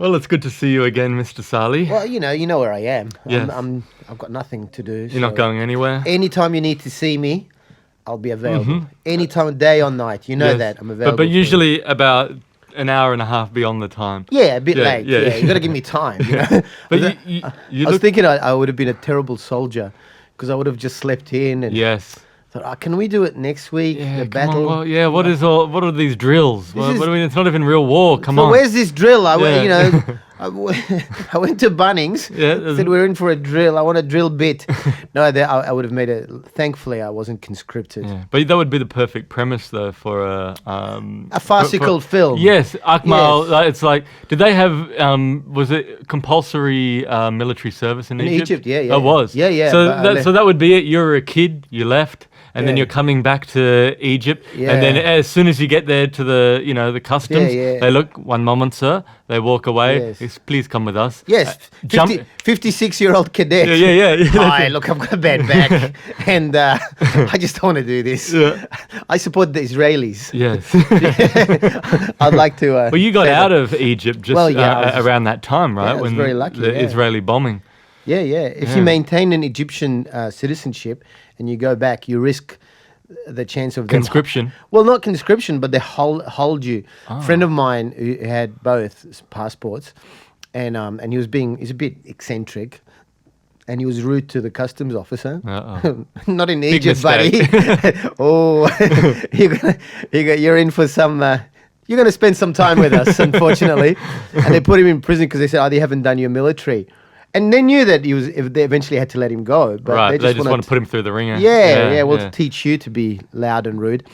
Well, it's good to see you again, Mr. Saleh. Well, you know where I am. Yes. I've got nothing to do. You're not going anywhere? Anytime you need to see me, I'll be available. Any time of day or night. You know Yes. that. I'm available. But for you. usually about an hour and a half beyond the time. Yeah, a bit Yeah, late. yeah. Yeah, you got to give me time. You know? But you I was look... thinking I would have been a terrible soldier because I would have just slept in and Yes. thought, can we do it next week? Yeah, the come on, battle. well, yeah, what are these drills? What is- do we mean? It's not even real war. Come So on. where's this drill? I went, Yeah. I went to Bunnings. Yeah, Said we're in for a drill. I want a drill bit. No, I would have made it. Thankfully, I wasn't conscripted. Yeah, but that would be the perfect premise, though, for a farcical film. Yes, Akmal. Yes. It's like, did they have? Was it compulsory military service in Egypt? Yeah, yeah. It was. Yeah, yeah, So but, that would be it. You were a kid. You left. And then Yeah. you're coming back to Egypt, Yeah. and then as soon as you get there to the customs, Yeah, yeah. they look, one moment, sir. They walk away. Yes. Yes, please come with us. Yes, Jump. 56-year-old cadet. Yeah. Hi, look, I've got a bad back, and I just don't want to do this. Yeah. I support the Israelis. Yes. I'd like to. Well, you got say out that. of Egypt just Well, yeah, I was- around that time, right? I was very lucky, The yeah. Israeli bombing. Yeah, yeah. If you maintain an Egyptian citizenship and you go back, you risk the chance of them Conscription. Well, not conscription, but they hold you. A friend of mine who had both passports, and he's a bit eccentric, and he was rude to the customs officer. Uh-oh. Not in Big Egypt, buddy. Oh, you're in for some. You're going to spend some time with us, unfortunately. And they put him in prison because they said, they haven't done your military. And they knew that they eventually had to let him go. But Right, they just want to put him through the ringer. Yeah, we'll teach you to be loud and rude.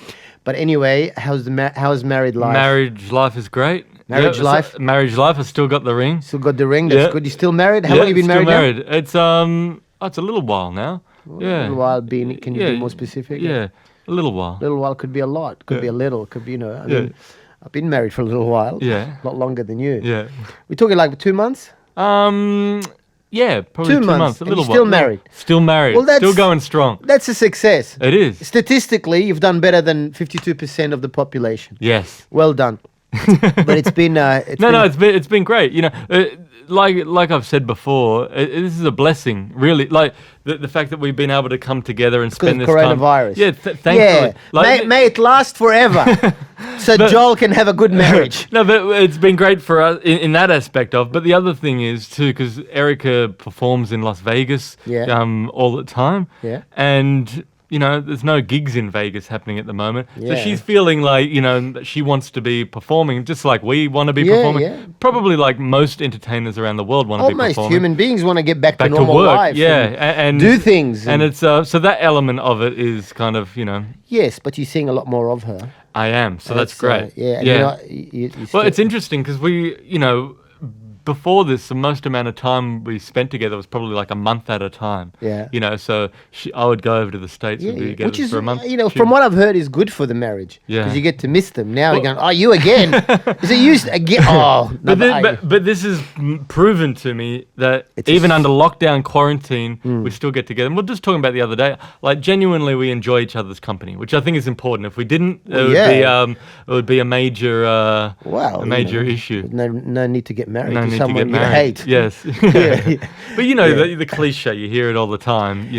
But anyway, how's married life? Marriage life is great. Marriage life? Marriage life. I still got the ring. Still got the ring. That's Yeah. good. You still married? How long have you been still married married. It's it's a little while now. Yeah. A little while. Can you be more specific? Yeah, a little while. A little while could be a lot. Could be a little. Could be, I Yeah. mean, I've been married for a little while. Yeah. A lot longer than you. Yeah. We're talking like 2 months? Yeah, probably 2 2 months, months. A and little you're still while. married? Still married. Well, that's- still going strong. That's a success. It is. Statistically, you've done better than 52% of the population. Yes. Well done. But it's been... It's been great. Like I've said before, this is a blessing, really. Like the fact that we've been able to come together and spend this Because time. of coronavirus. Yeah, thankfully. Yeah. Like, May it last forever. So Joel can have a good marriage. No, but it's been great for us in that aspect of. But the other thing is too, because Erica performs in Las Vegas, Yeah. all the time, Yeah. and there's no gigs in Vegas happening at the moment. So Yeah. she's feeling like that she wants to be performing, just like we want to be Yeah, performing. yeah. Probably like most entertainers around the world want to be Almost performing. human beings want to get back to Back to normal work, life. yeah, and do things. and it's so that element of it is kind of Yes, but you're seeing a lot more of her. I am, so that's great. Yeah. And yeah. you're not, you Well, still- it's interesting because we, before this, the most amount of time we spent together was probably like a month at a time. Yeah. So I would go over to the States Yeah, and be yeah. together Which is, for a month. from what I've heard, is good for the marriage. Yeah. Because you get to miss them. Now Well- you're going, you again? Is it used again? Oh, no, But this is proven to me that It's even a under lockdown quarantine, we still get together. And we're just talking about the other day. Like genuinely, we enjoy each other's company, which I think is important. If we didn't, it would be a major, issue. No need to get married No to need to someone get you married. hate. Yes. Yeah. But the cliche, you hear it all the time.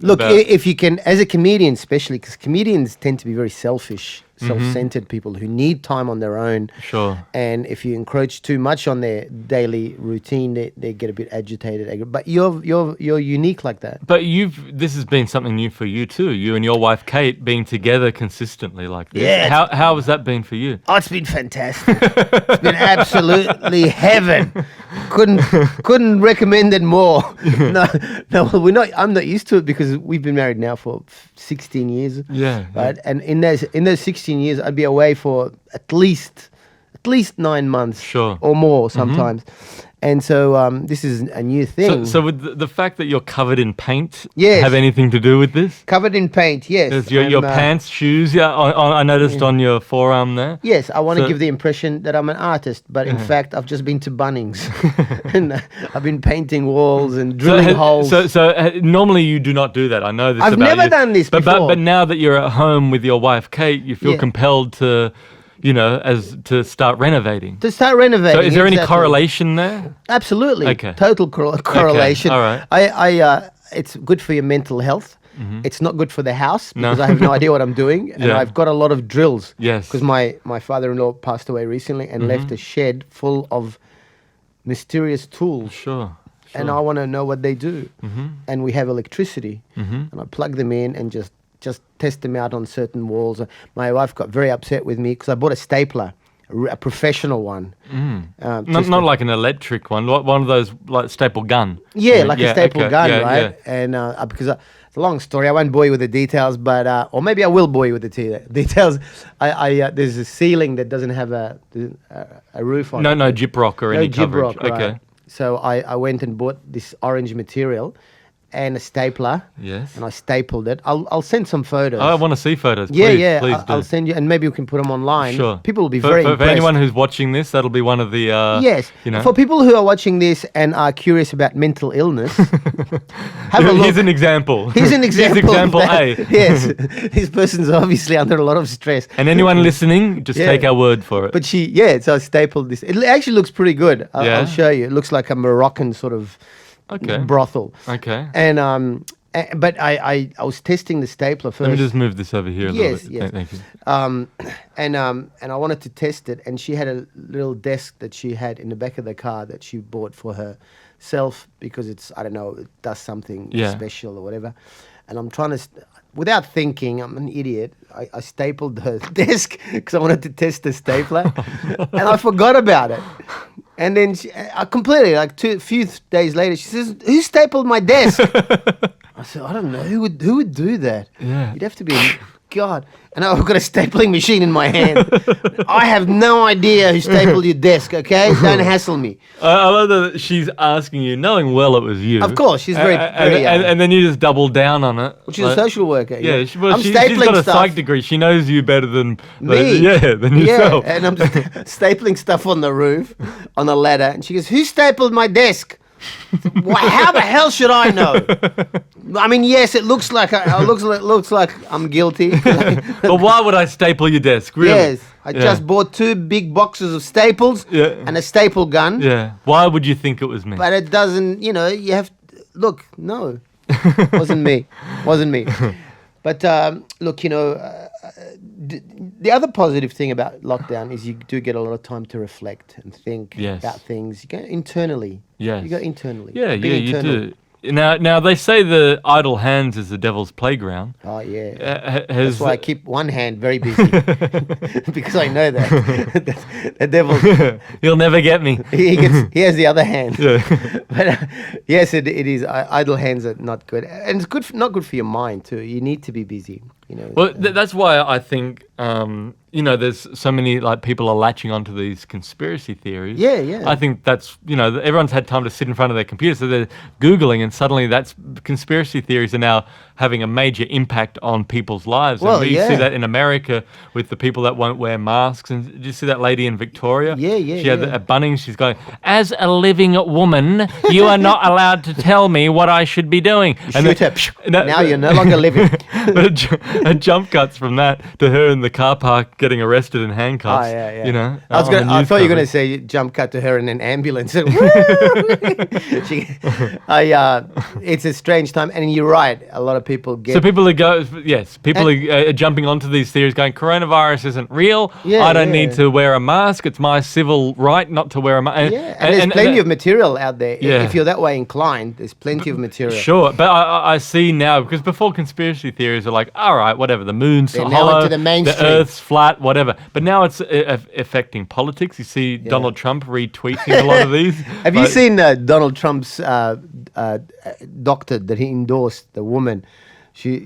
Look, about- if you can, as a comedian especially, because comedians tend to be very selfish, self-centered people who need time on their own. Sure. And if you encroach too much on their daily routine, they get a bit agitated. But you're unique like that. But this has been something new for you too. You and your wife Kate being together consistently like this. Yeah. How has that been for you? Oh, it's been fantastic. It's been absolutely heaven. Couldn't recommend it more. No, we're not. I'm not used to it because we've been married now for 16 years. Yeah. Right, and in those 16 years, I'd be away for at least 9 months. Sure. Or more sometimes. And so this is a new thing. So with the fact that you're covered in paint, Yes. have anything to do with this? Covered in paint, yes. Yes, your pants, shoes, I noticed on your forearm there. Yes, I want to So- give the impression that I'm an artist, but in fact, I've just been to Bunnings. And I've been painting walls and drilling holes. So normally you do not do that. I know this I've about never you. done this but before. But now that you're at home with your wife Kate, you feel Yeah. compelled to as to start renovating. To start renovating. So is there any correlation there? Absolutely. Okay. Total correlation. Okay. All right. It's good for your mental health. Mm-hmm. It's not good for the house because I have no idea what I'm doing, and I've got a lot of drills. Yes. Because my father-in-law passed away recently and left a shed full of mysterious tools. Sure. And I want to know what they do. Mm-hmm. And we have electricity, Mm-hmm. and I plug them in and just test them out on certain walls. My wife got very upset with me because I bought a stapler, a professional one. Not like an electric one, one of those like staple gun. Yeah, like a staple gun, right? Yeah. And because it's a long story, I won't bore you with the details, but or maybe I will bore you with the details. There's a ceiling that doesn't have a roof on it. No gyprock or any coverage. Right. Okay. So I went and bought this orange material and a stapler. Yes. And I stapled it. I'll send some photos. I want to see photos. Yeah, please, Please do. I'll send you, and maybe you can put them online. Sure. People will be very for impressed. anyone who's watching this, that'll be one of the. Yes. For people who are watching this and are curious about mental illness, have a look. Here's an example. Here's an example. Here's example A. Yes. This person's obviously under a lot of stress. And anyone listening, just take our word for it. But so I stapled this. It actually looks pretty good. I'll show you. It looks like a Moroccan sort of brothel. Okay. And but I was testing the stapler first. Let me just move this over here a little bit. Yes. Thank you. And I wanted to test it, and she had a little desk that she had in the back of the car that she bought for herself because it does something special or whatever. And I'm trying to, without thinking, I'm an idiot. I stapled her desk because I wanted to test the stapler, and I forgot about it. And then I completely, a few days later, she says, "Who stapled my desk?" I said, "I don't know. Who would do that? Yeah. You'd have to be God." And I've got a stapling machine in my hand. I have no idea who stapled your desk. Okay, don't hassle me. I love that she's asking you, knowing well it was you. Of course, she's very and then you just double down on it. She's a social worker. Yeah, she's she's got a psych degree. She knows you better than me. Than yourself. Yeah, and I'm just stapling stuff on the roof, on a ladder, and she goes, "Who stapled my desk?" How the hell should I know? I mean, yes, it looks like I'm guilty. But why would I staple your desk? Really? Yes, I just bought 2 big boxes of staples and a staple gun. Yeah. Why would you think it was me? But it doesn't. You have look. No, wasn't me. But look, the other positive thing about lockdown is you do get a lot of time to reflect and think about things. You go internally. Yes. You go internally. Yeah, you do. Now they say the idle hands is the devil's playground. Oh yeah, that's why I keep one hand very busy because I know that the devil. He'll never get me. He has the other hand. Yeah. But yes, it is. Idle hands are not good, and it's not good for your mind too. You need to be busy. Well, that's why I think there's so many people are latching onto these conspiracy theories. Yeah. I think that's everyone's had time to sit in front of their computer, so they're googling, and suddenly that's conspiracy theories are now having a major impact on people's lives. Well, and we see that in America with the people that won't wear masks. And did you see that lady in Victoria? Yeah. She had at Bunnings. She's going, "As a living woman, you are not allowed to tell me what I should be doing." Now you're no longer living. And jump cuts from that to her in the car park getting arrested in handcuffs. Oh, yeah. I thought you were going to say jump cut to her in an ambulance. It's a strange time, and you're right. A lot of people get. So people are jumping onto these theories, going, "Coronavirus isn't real. I don't need to wear a mask. It's my civil right not to wear a mask." And there's plenty of material out there. If you're that way inclined, there's plenty of material. Sure, but I see now, because before conspiracy theories are like, all right, whatever, the moon's hollow, the Earth's flat, whatever. But now it's affecting politics. You see Donald Trump retweeting a lot of these. Have you seen Donald Trump's doctor that he endorsed, the woman? She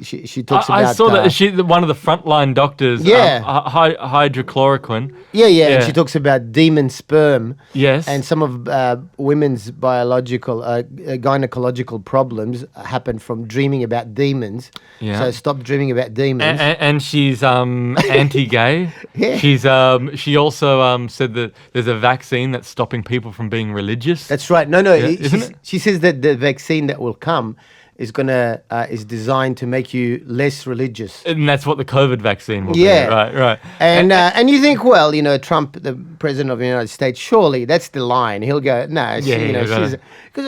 talks about... I saw that. She's one of the frontline doctors. Hydrochloroquine. Yeah. And she talks about demon sperm. Yes. And some of women's gynecological problems happen from dreaming about demons. Yeah. So stop dreaming about demons. And she's anti-gay. Yeah. She also said that there's a vaccine that's stopping people from being religious. That's right. No. Isn't it? She says that the vaccine that will come is designed to make you less religious. And that's what the COVID vaccine will Yeah. be. Right. And you think, well, Trump, the president of the United States, surely that's the line. He'll go, no,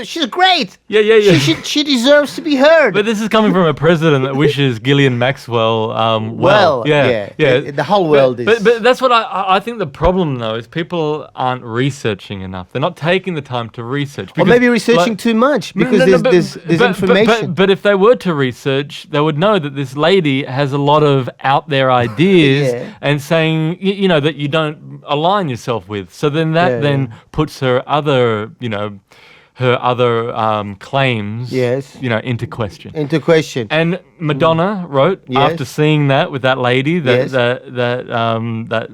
she's great. Yeah. She deserves to be heard. But this is coming from a president that wishes Ghislaine Maxwell well. Yeah. The whole world is. But that's what I think the problem, though, is people aren't researching enough. They're not taking the time to research. Or maybe researching too much because there's information. But if they were to research, they would know that this lady has a lot of out there ideas and saying, that you don't align yourself with. So then that puts her other, claims, into question. And Madonna wrote after seeing that with that lady, that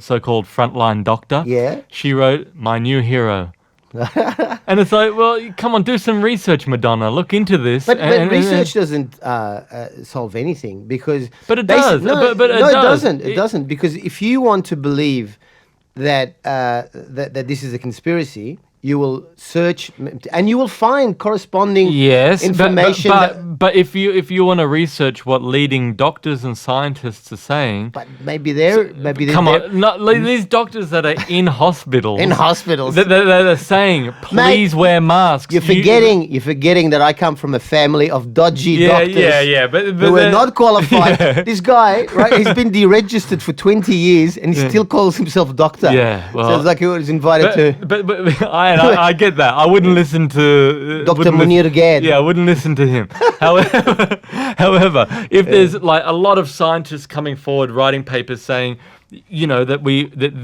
so-called frontline doctor. Yeah. She wrote, "My new hero." And it's like, well, come on, do some research, Madonna. Look into this. But research doesn't solve anything because. But it does. No, but it doesn't. It doesn't, because if you want to believe that that this is a conspiracy, you will search and you will find corresponding information. But if you want to research what leading doctors and scientists are saying, but maybe they're come on, these doctors that are in hospitals, they're saying, please wear masks. You're forgetting that I come from a family of dodgy doctors, but who are not qualified. This guy, right? He's been deregistered for 20 years and he still calls himself doctor. Yeah, well, so it's like he was invited to. But I get that. I wouldn't listen to Dr. Munir Gad. Yeah, I wouldn't listen to him. However, if there's like a lot of scientists coming forward writing papers saying, that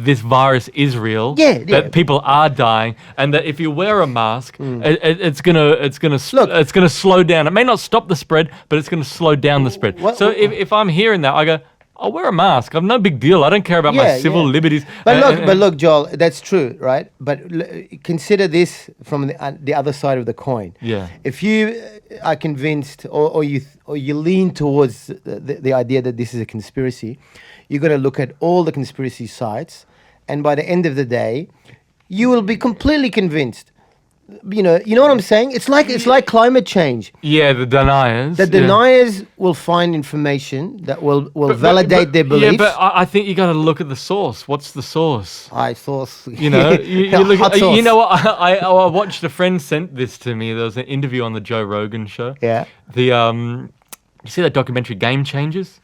this virus is real, that people are dying, and that if you wear a mask, it's gonna slow down. It may not stop the spread, but it's gonna slow down the spread. So if I'm hearing that, I go, I'll wear a mask. I'm no big deal. I don't care about my civil liberties. But look, Joel, that's true, right? But consider this from the other side of the coin. Yeah. If you are convinced, or you lean towards the idea that this is a conspiracy, you're going to look at all the conspiracy sites, and by the end of the day, you will be completely convinced. You know what I'm saying? It's like climate change. Yeah, the deniers. The deniers will find information that will validate their beliefs. Yeah, but I think you got to look at the source. What's the source? Source. You look Hot sauce. You know what? I watched, a friend sent this to me. There was an interview on the Joe Rogan show. Yeah. You see that documentary Game Changers?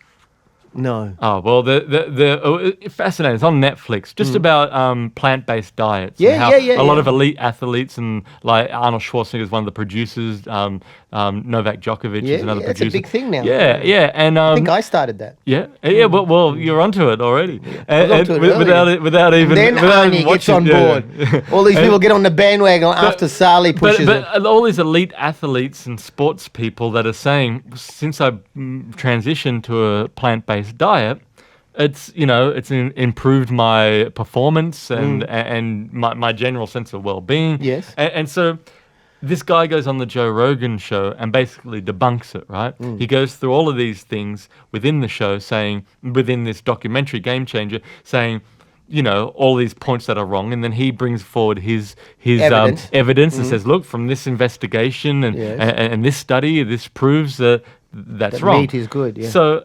No. Oh, well, it's fascinating. It's on Netflix, just about plant-based diets. Yeah. A lot of elite athletes, and like Arnold Schwarzenegger is one of the producers. Novak Djokovic is another producer. It's a big thing now. Yeah. And I think I started that. Yeah. Well, you're onto it already. Without even. Then Arnie gets on board. All these people get on the bandwagon after Saleh pushes it. But all these elite athletes and sports people that are saying, since I transitioned to a plant-based diet, it's improved my performance and my general sense of well-being. Yes. And so this guy goes on the Joe Rogan show and basically debunks it, right? He goes through all of these things within the show, saying, within this documentary Game Changer, saying, all these points that are wrong, and then he brings forward his evidence and says, look, from this investigation and this study, this proves that's wrong. Meat is good. Yeah. So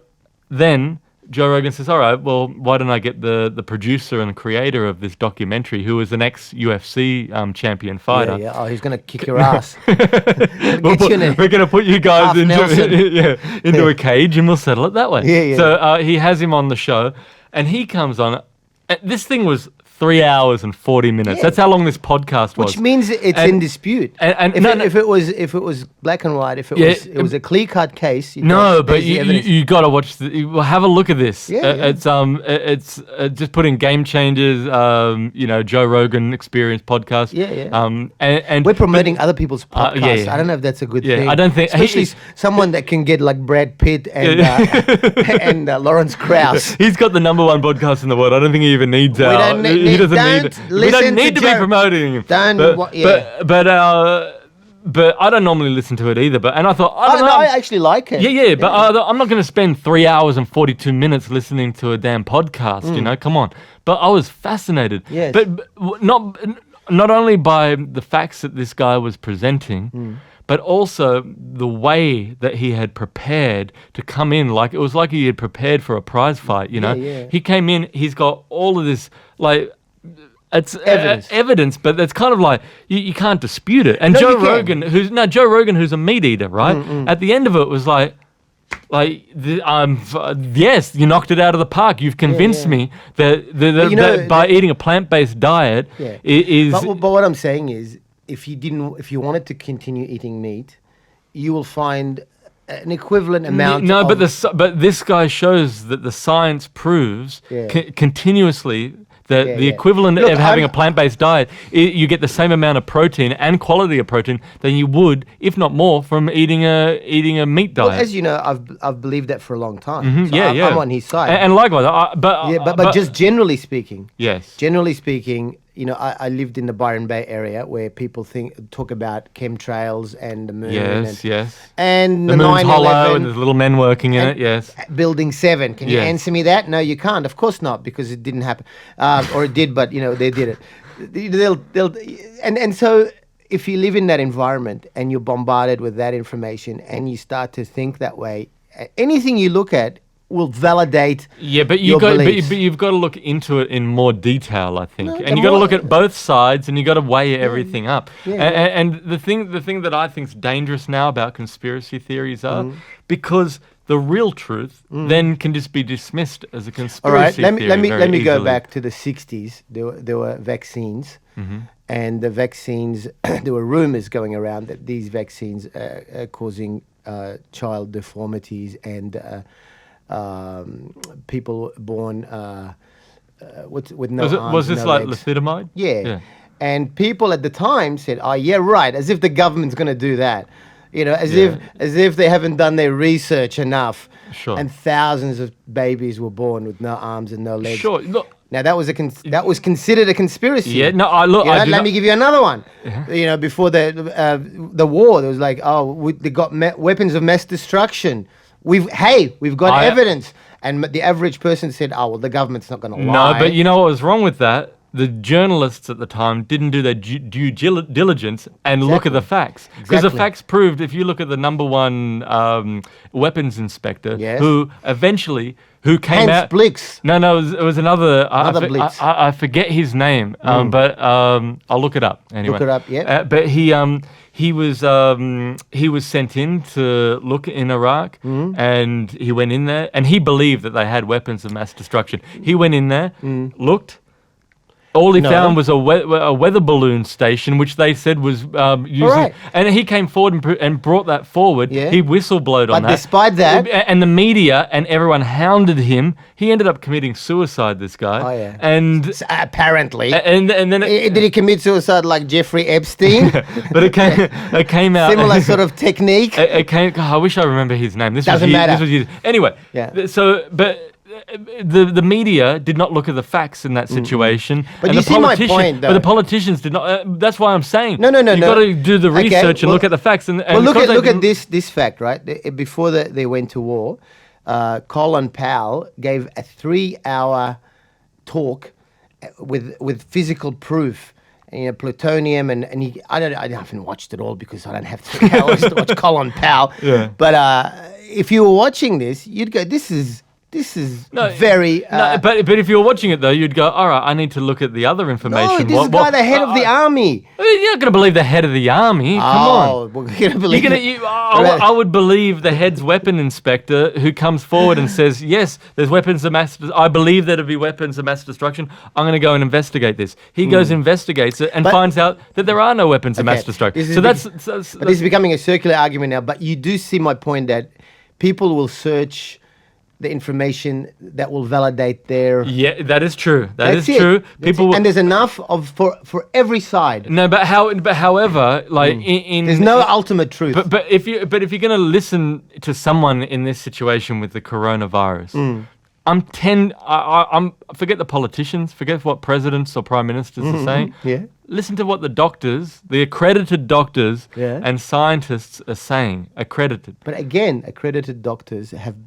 then Joe Rogan says, all right, well, why don't I get the producer and creator of this documentary, who is an ex-UFC champion fighter. Yeah. Oh, he's going to kick your ass. We're going to put you guys into a cage and we'll settle it that way. Yeah. So he has him on the show, and he comes on. This thing was 3 hours and 40 minutes. That's how long this podcast was. Which means it's in dispute. And if it was black and white, if it was a clear cut case. But you got to watch. Have a look at this. Yeah. It's just put in Game Changers. Joe Rogan Experience podcast. Yeah. And we're promoting other people's podcasts. I don't know if that's a good thing. I don't think, especially someone that can get like Brad Pitt and and Lawrence Krauss. He's got the #1 podcast in the world. I don't think he even needs our. He doesn't need. We don't need to be promoting him. But I don't normally listen to it either. And I thought, I actually like it. Yeah. But I'm not going to spend 3 hours and 42 minutes listening to a damn podcast. Come on. But I was fascinated. Yes. But not only by the facts that this guy was presenting, but also the way that he had prepared to come in, like it was like he had prepared for a prize fight. You know, he came in. He's got all of this like. It's evidence, but it's kind of like you can't dispute it. And Joe Rogan, who's a meat eater, right? At the end of it was like yes, you knocked it out of the park. You've convinced me that by eating a plant-based diet is. But what I'm saying is, if you wanted to continue eating meat, you will find an equivalent amount. No, but this guy shows that the science proves continuously. The equivalent of having a plant-based diet, you get the same amount of protein and quality of protein than you would, if not more, from eating a meat diet. Well, as you know, I've believed that for a long time. So I'm on his side. And likewise, but just generally speaking. Yes. Generally speaking, I lived in the Byron Bay area where people talk about chemtrails and the moon. Yes. And the moon's hollow and there's little men working in it. Yes. Building 7. Can you answer me that? No, you can't. Of course not, because it didn't happen, or it did, but they did it. And so if you live in that environment and you're bombarded with that information and you start to think that way, anything you look at will validate. Yeah, but you've got to look into it in more detail, I think, and you got to look at both sides, and you got to weigh everything up. And the thing that I think is dangerous now about conspiracy theories are because the real truth then can just be dismissed as a conspiracy theory. All right, let me go back to the 60s. There were vaccines, and the vaccines. There were rumors going around that these vaccines are causing child deformities and. People born with no arms. Was this no like legs. legitimate? Yeah. And people at the time said, "Oh, yeah, right," as if the government's going to do that. As if they haven't done their research enough. Sure. And thousands of babies were born with no arms and no legs. Sure. Look. Now that was considered a conspiracy. Yeah. No. Let me give you another one. Yeah. Before the war, there was like, they got weapons of mass destruction. We've got evidence, and the average person said, "Oh, well, the government's not going to lie." No, but you know what was wrong with that? The journalists at the time didn't do their due diligence and look at the facts, because the facts proved. If you look at the number one weapons inspector, who came out. Blix. No, it was another. Blitz. I forget his name, but I'll look it up anyway. Look it up, yeah. But he was sent in to look in Iraq, and he went in there, and he believed that they had weapons of mass destruction. He went in there, looked. All he found was a weather balloon station, which they said was using. And he came forward and brought that forward. Yeah. He whistleblowed on that. But despite that... And the media and everyone hounded him. He ended up committing suicide, this guy. Oh, yeah. And apparently. And then... Did he commit suicide like Jeffrey Epstein? But it came out... Similar sort of technique? I wish I remember his name. Doesn't matter. Anyway. Yeah. So, but... The media did not look at the facts in that situation. But you see my point, though. But the politicians did not. That's why I'm saying. No. You've got to do the research and look at the facts. And look at this fact, right? Before they went to war, Colin Powell gave a 3-hour talk with physical proof. Plutonium and I haven't watched it all because I don't have 3 hours to watch Colin Powell. Yeah. But if you were watching this, you'd go, This is very... but if you were watching it, though, you'd go, all right, I need to look at the other information. No, this guy, the head of the army. You're not going to believe the head of the army. Come on. We're going to believe I would believe the head's weapon inspector who comes forward and says, yes, there's weapons of mass... I believe there to be weapons of mass destruction. I'm going to go and investigate this. He goes, investigates it, and finds out that there are no weapons of mass destruction. This is becoming a circular argument now, but you do see my point that people will search... the information that will validate their... Yeah, that is true. That's true. People and there's enough for every side. No, but however, like there's no ultimate truth. But if you're going to listen to someone in this situation with the coronavirus, forget the politicians, forget what presidents or prime ministers are saying. Yeah. Listen to what the doctors, the accredited doctors and scientists are saying. Accredited. But again, accredited doctors have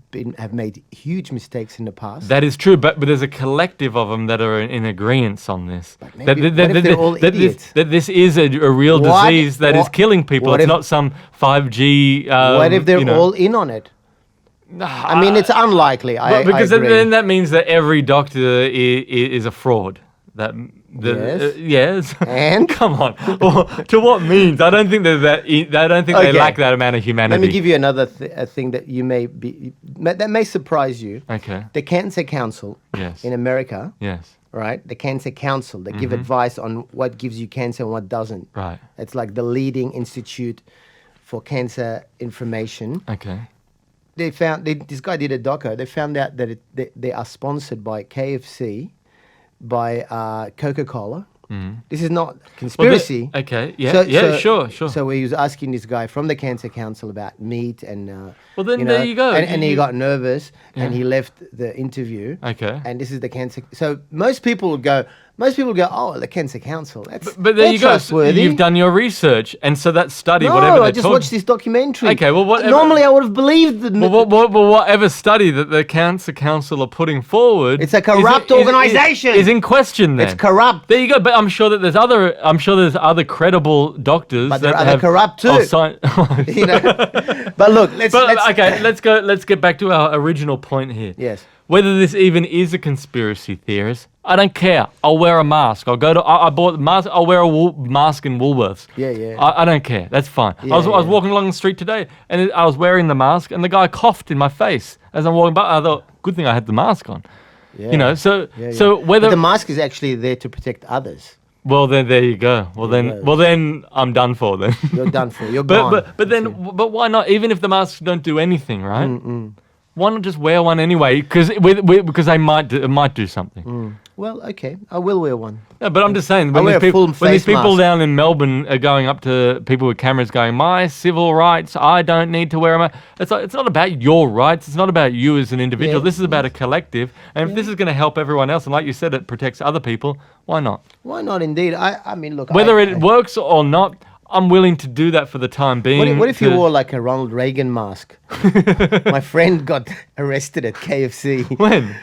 made huge mistakes in the past. That is true, but there's a collective of them that are in agreement on this. But maybe, what if they're all idiots? That this is a real disease that is killing people. It's not some 5G. What if they're all in on it? I mean, it's unlikely. Because I agree. then that means that every doctor is a fraud. Yes. And come on, to what means? I don't think there's that. I don't think they lack that amount of humanity. Let me give you another thing that that may surprise you. Okay. The Cancer Council in America. Yes. Right. The Cancer Council. They give advice on what gives you cancer and what doesn't. Right. It's like the leading institute for cancer information. Okay. They found this guy did a doco. They found out that they are sponsored by KFC, by Coca-Cola. This is not conspiracy. Okay, yeah, sure. So he was asking this guy from the Cancer Council about meat and... well, then there you go. And he got nervous and he left the interview. Okay. And this is the Cancer... So most people would go, oh, the Cancer Council, but there you go. Trustworthy. You've done your research, and so that study, No, whatever I just watched this documentary. Okay, well, whatever. Normally I would have believed them. Well, whatever study that the Cancer Council are putting forward... It's a corrupt organisation. Is in question then. It's corrupt. There you go, but I'm sure that there's other credible doctors But that there are other corrupt too. You know. But look, let's get back to our original point here. Yes. Whether this even is a conspiracy theorist, I don't care. I'll wear a mask. I bought a mask. I'll wear a mask in Woolworths. Yeah. I don't care. That's fine. I was walking along the street today, and I was wearing the mask, and the guy coughed in my face as I'm walking by. I thought, good thing I had the mask on. Yeah. You know, so whether but the mask is actually there to protect others. Well, then there you go. Well, then I'm done for. Then you're done for. You're gone. But why not? Even if the masks don't do anything, right? Why not just wear one anyway? Because they might do something. Well, okay, I will wear one. Yeah, but I'm just saying when these people down in Melbourne are going up to people with cameras, going, "My civil rights, I don't need to wear a mask." It's not about your rights. It's not about you as an individual. Yeah. This is about a collective. And if this is going to help everyone else, and like you said, it protects other people, why not? Why not? Indeed. I mean, look. Whether it works or not, I'm willing to do that for the time being. What if you wore like a Ronald Reagan mask? My friend got arrested at KFC. When?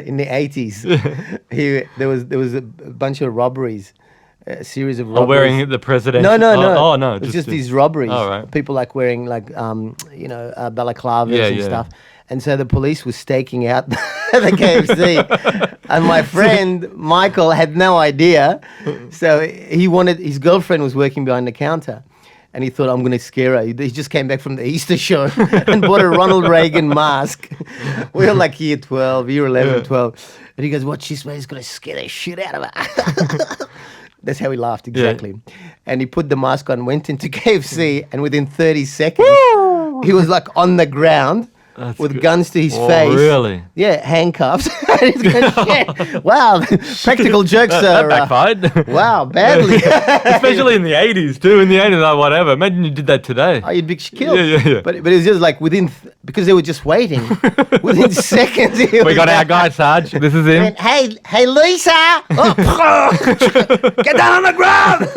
In the 80s. There was a bunch of robberies, a series of robberies. Oh, wearing the presidential... No. Oh, no. It's just these robberies. Oh, right. People like wearing balaclavas and stuff. And so the police was staking out the KFC. And my friend, Michael, had no idea. So his girlfriend was working behind the counter. And he thought, I'm going to scare her. He just came back from the Easter show and bought a Ronald Reagan mask. We were like year 12, year 11, 12. And he goes, watch this, man, he's going to scare the shit out of her. That's how he laughed, exactly. Yeah. And he put the mask on, went into KFC, and within 30 seconds, he was like on the ground. That's with guns to his face. Really? Yeah, handcuffs. He's going, shit. Wow, practical jokes are... That backfired. Wow, badly. Especially in the 80s, too. In the 80s, like, whatever. Imagine you did that today. Oh, you'd be killed. Yeah. But it was just like because they were just waiting. Within seconds. We got our guy, Sarge. This is him. Hey, Lisa! Get down on the ground!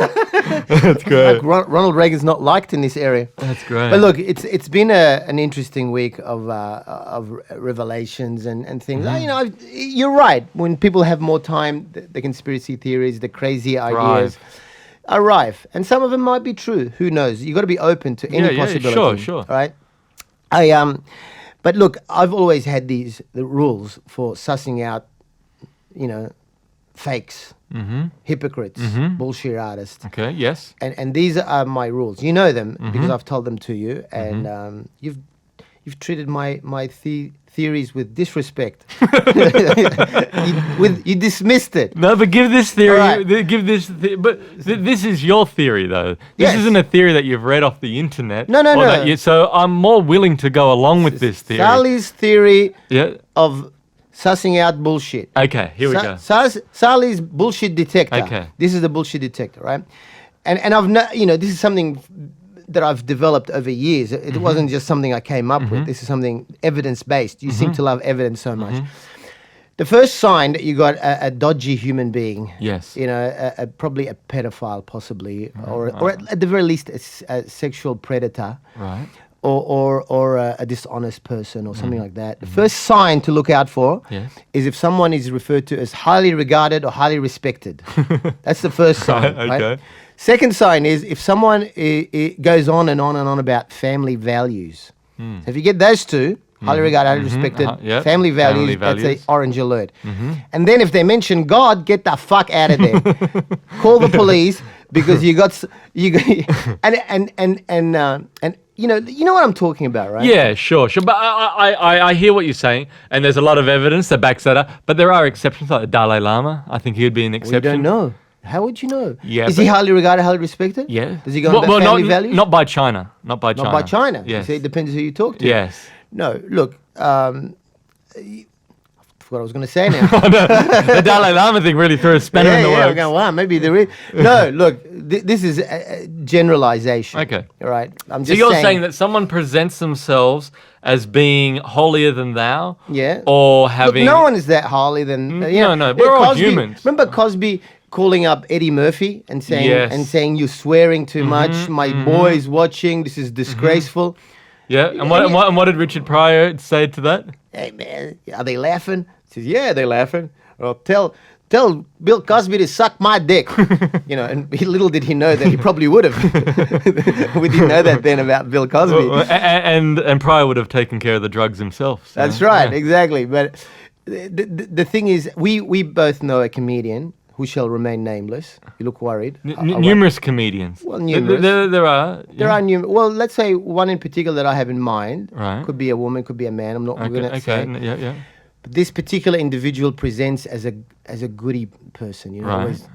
That's great. Like Ronald Reagan's not liked in this area. That's great. But look, it's been an interesting week of revelations and things. You know, you're right. When people have more time, the conspiracy theories, the crazy ideas arrive, and some of them might be true. Who knows? You got to be open to any possibility. Sure. Right? But look, I've always had the rules for sussing out, fakes, hypocrites, bullshit artists. Okay. Yes. And these are my rules. You know them because I've told them to you, and you've treated my theories with disrespect. You dismissed it. No, but give this theory. Right. This is your theory, though. This isn't a theory that you've read off the internet. No. So I'm more willing to go along with this theory. Saleh's theory of sussing out bullshit. Okay, here we go. Saleh's bullshit detector. Okay. This is the bullshit detector, right? And I've this is something that I've developed over years. It wasn't just something I came up with. This is something evidence-based. You seem to love evidence so much. The first sign that you got a dodgy human being, Yes. you know, probably a pedophile, possibly, or at the very least a sexual predator, Right. or a dishonest person or something like that. The first sign to look out for Yes. is if someone is referred to as highly regarded or highly respected. That's the first sign. Right, okay. Second sign is if someone goes on and on and on about family values. So if you get those two, highly regarded, highly respected, Yep. family values, that's an orange alert. And then if they mention God, get the fuck out of there. Call the police because and you know what I'm talking about, right? Yeah, sure. But I hear what you're saying, and there's a lot of evidence that backs that up. But there are exceptions, like the Dalai Lama. I think he would be an exception. We don't know. How would you know? Yeah, is he highly regarded, highly respected? Yeah. Does he go on about family values? Not by China. Not by China. Not by China. Yes. See, it depends who you talk to. Yes. No, look. I forgot what I was going to say now. The Dalai Lama thing really threw a spanner in the works. I'm going, wow, maybe there is. No, look, this is a generalization. Okay. All right. So you're saying that someone presents themselves as being holier than thou? Yeah. Or having... Look, no one is that holy than... No, we're all humans. Remember Cosby calling up Eddie Murphy and saying you're swearing too much, my boy's watching, this is disgraceful. Yeah, and what did Richard Pryor say to that? Hey man, are they laughing? He says, yeah, they're laughing. Well, tell Bill Cosby to suck my dick. And little did he know that he probably would have. We didn't know that then about Bill Cosby. And Pryor would have taken care of the drugs himself. So, that's right, exactly. But the thing is, we both know a comedian who shall remain nameless. You look worried. Numerous comedians. Well, numerous. There are. There are numerous. Well, let's say one in particular that I have in mind. Right. Could be a woman, could be a man. I'm not going to say. Yeah. But this particular individual presents as a goody person, Right. always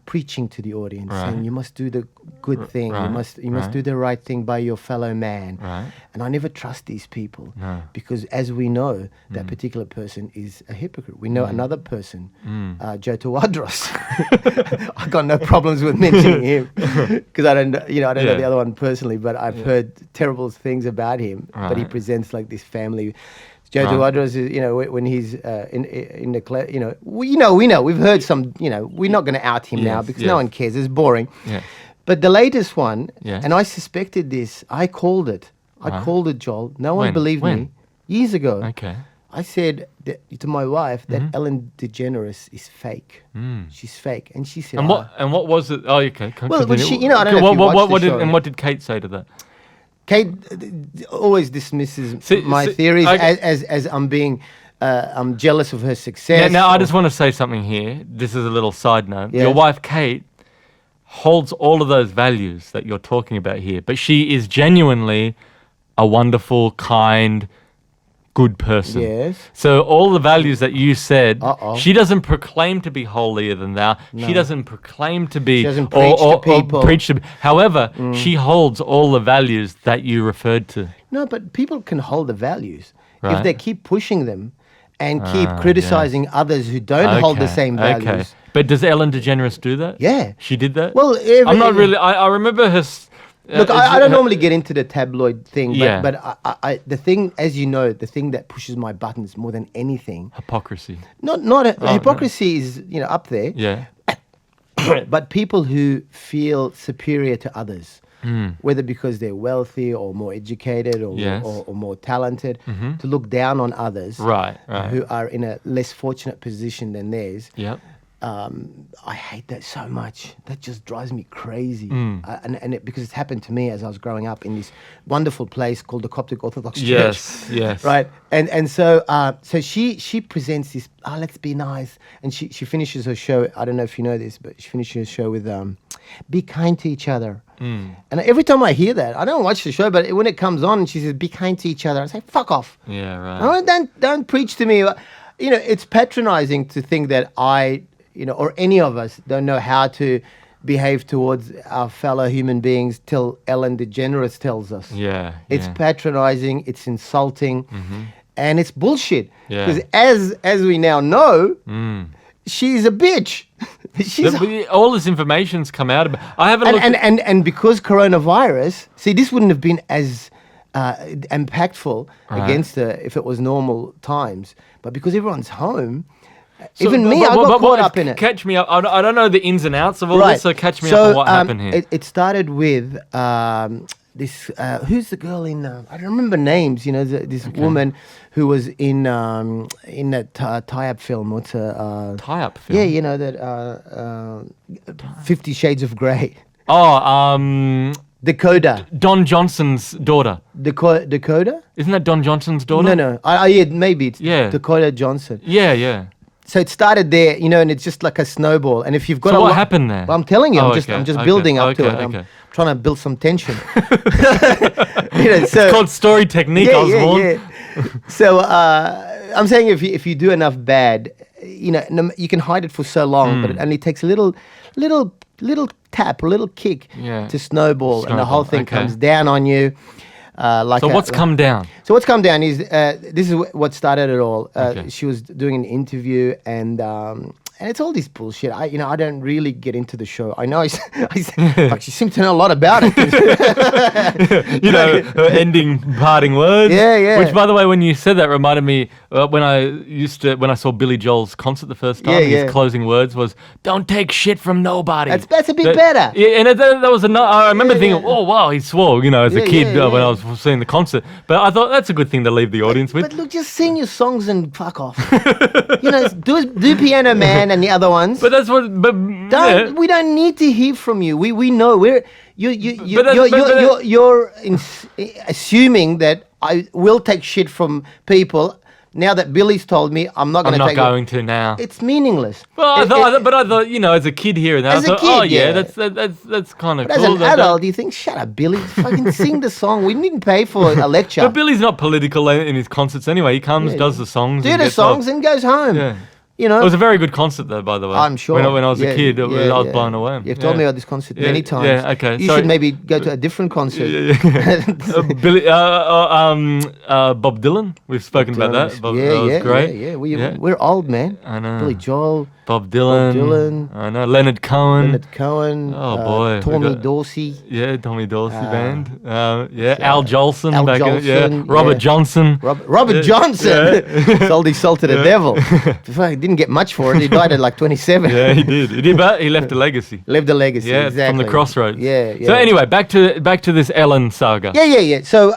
preaching to the audience, Right. saying you must do the good thing, Right. you must do the right thing by your fellow man. Right. And I never trust these people No. because, as we know, that particular person is a hypocrite. We know another person, Joe Tawadros. I got no problems with mentioning him because I don't know the other one personally, but I've heard terrible things about him. But he Right. presents like this family. Joe Tawadros is, when he's in the we know, we've heard some, we're not going to out him now because no one cares. It's boring. Yeah. But the latest one, Yeah. and I suspected this, I called it. I called it, Joel. No one When? believed When? me. Years ago. Okay. I said to my wife that Ellen DeGeneres is fake. She's fake. And she said, And what was it? Oh, okay. Well, continue. she, I don't know if you watched the show. And what did Kate say to that? Kate always dismisses my theories as I'm being, I'm jealous of her success. Now I just want to say something here. This is a little side note. Yeah. Your wife, Kate, holds all of those values that you're talking about here, but she is genuinely a wonderful, kind, good person. Yes. So all the values that you said, Uh-oh. she doesn't proclaim to be holier than thou. No. She doesn't proclaim to be... She doesn't preach to people. Or preach to, however, she holds all the values that you referred to. No, but people can hold the values if Right. they keep pushing them and keep criticizing others who don't hold the same values. Okay. But does Ellen DeGeneres do that? Yeah. She did that? Well, I'm not really... I remember her... Look, I don't normally get into the tabloid thing, Yeah. but I the thing, as you know, the thing that pushes my buttons more than anything, Hypocrisy. hypocrisy is up there, Yeah. but people who feel superior to others, whether because they're wealthy or more educated or Yes. or more talented, to look down on others, Right. who are in a less fortunate position than theirs. Yep. I hate that so much. That just drives me crazy. Because it's happened to me as I was growing up in this wonderful place called the Coptic Orthodox Church. Yes. Right. And so she presents this, let's be nice. And she finishes her show, I don't know if you know this, but she finishes her show with be kind to each other. And every time I hear that, I don't watch the show, but when it comes on and she says, be kind to each other, I say, fuck off. Yeah, right. Don't preach to me. It's patronizing to think that or any of us don't know how to behave towards our fellow human beings till Ellen DeGeneres tells us. Yeah. It's patronizing, it's insulting, and it's bullshit. Yeah. Because as we now know, she's a bitch. All this information's come out about. I haven't looked and because coronavirus, see, this wouldn't have been as impactful against her if it was normal times. But because everyone's home, even me, I got caught up in it. Catch me up. I don't know the ins and outs of all this, so catch me up on what happened here. It started with this. Who's the girl in? I don't remember names. You know, this woman who was in that tie-up film. What's a tie-up film? Yeah, you know that 50 Shades of Grey. Oh, Dakota. Don Johnson's daughter. Dakota? Isn't that Don Johnson's daughter? No. Yeah, maybe it's Dakota Johnson. Yeah. So it started there, you know, and it's just like a snowball. And if you've got what happened there? Well, I'm telling you, I'm just building up to it. Okay. I'm trying to build some tension. It's called story technique, Osborne. Yeah. So I'm saying if you do enough bad, you know, you can hide it for so long, but it only takes a little tap, a little kick to snowball, and the whole thing comes down on you. What's come down? So what's come down is this is what started it all. She was doing an interview, and it's all this bullshit. I don't really get into the show. I know like she seemed to know a lot about it. You know, ending parting words. Yeah. Which, by the way, when you said that, reminded me when I saw Billy Joel's concert the first time. His closing words was, "Don't take shit from nobody." That's a bit better. Yeah, and that was I remember thinking, oh wow, he swore. You know, as a kid when I was seeing the concert. But I thought that's a good thing to leave the audience with. But look, just sing your songs and fuck off. You know, do Piano Man and the other ones. But that's what. But we don't need to hear from you. We know you're assuming that I will take shit from people. Now that Billy's told me, I'm not going to take it. I'm not going to now. It's meaningless. Well, I thought, you know, as a kid here and there, that's kind of cool. As an adult, you think, shut up, Billy, fucking sing the song. We didn't pay for a lecture. But Billy's not political in his concerts anyway. He comes, does the songs. And goes home. Yeah. You know, it was a very good concert, though. By the way, I'm sure. When I was a kid, I was blown away. You've told me about this concert many times. Yeah, okay. You should maybe go to a different concert. Billy, Bob Dylan. We've spoken about that. That was great. Yeah. We're old, man. I know. Billy Joel. Bob Dylan. I know. Leonard Cohen. Oh boy. Tommy Dorsey. Yeah, Tommy Dorsey band. Al Jolson. Robert Johnson. Robert Johnson. Sold his soul to the devil. He didn't get much for it. He died at like 27. Yeah, he did. But he left a legacy. Yeah, exactly. From the crossroads. Yeah. So anyway, back to this Ellen saga. Yeah. So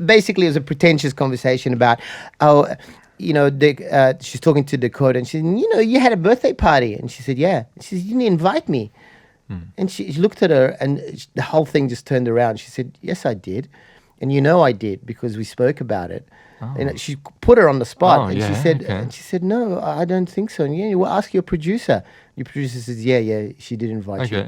basically, it was a pretentious conversation about how, you know, she's talking to Dakota, and she said, you know, you had a birthday party, and she said, yeah. She said, you didn't invite me. And she looked at her, and the whole thing just turned around. She said, yes, I did, and you know I did because we spoke about it. Oh. And she put her on the spot, and she said, no, I don't think so. And well, ask your producer. Your producer says, yeah, she did invite you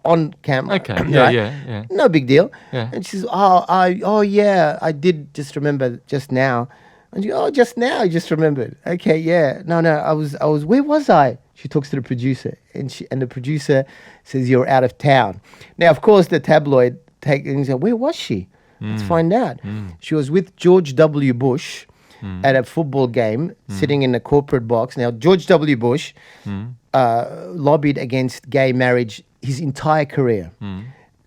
on camera. Okay, right? yeah. No big deal. Yeah. And she says, yeah, I did just remember just now. And you, just now I just remembered. Okay, yeah. No, I was. Where was I? She talks to the producer, and the producer says, you're out of town. Now, of course, the tabloid and say, where was she? Let's find out. She was with George W. Bush at a football game, sitting in a corporate box. Now, George W. Bush lobbied against gay marriage his entire career.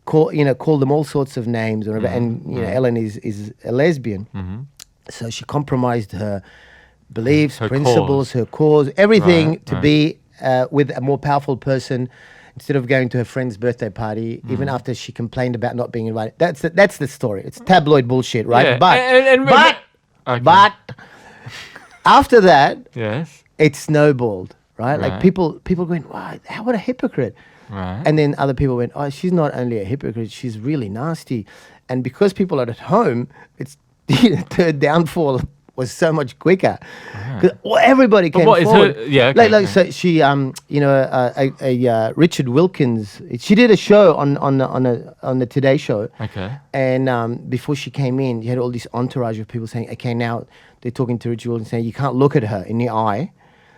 Called them all sorts of names, and Ellen is a lesbian. So she compromised her beliefs, her principles, her cause, everything to be with a more powerful person. Instead of going to her friend's birthday party, even after she complained about not being invited. That's the story. It's tabloid bullshit, right? Yeah. But after that, yes, it snowballed, right? Like people going, wow, what a hypocrite. Right. And then other people went, oh, she's not only a hypocrite, she's really nasty. And because people are at home, it's her downfall was so much quicker. Because everybody came forward. So she, Richard Wilkins, she did a show on the Today Show. Okay. And before she came in, you had all this entourage of people saying, okay, now they're talking to Richard Wilkins saying, you can't look at her in the eye.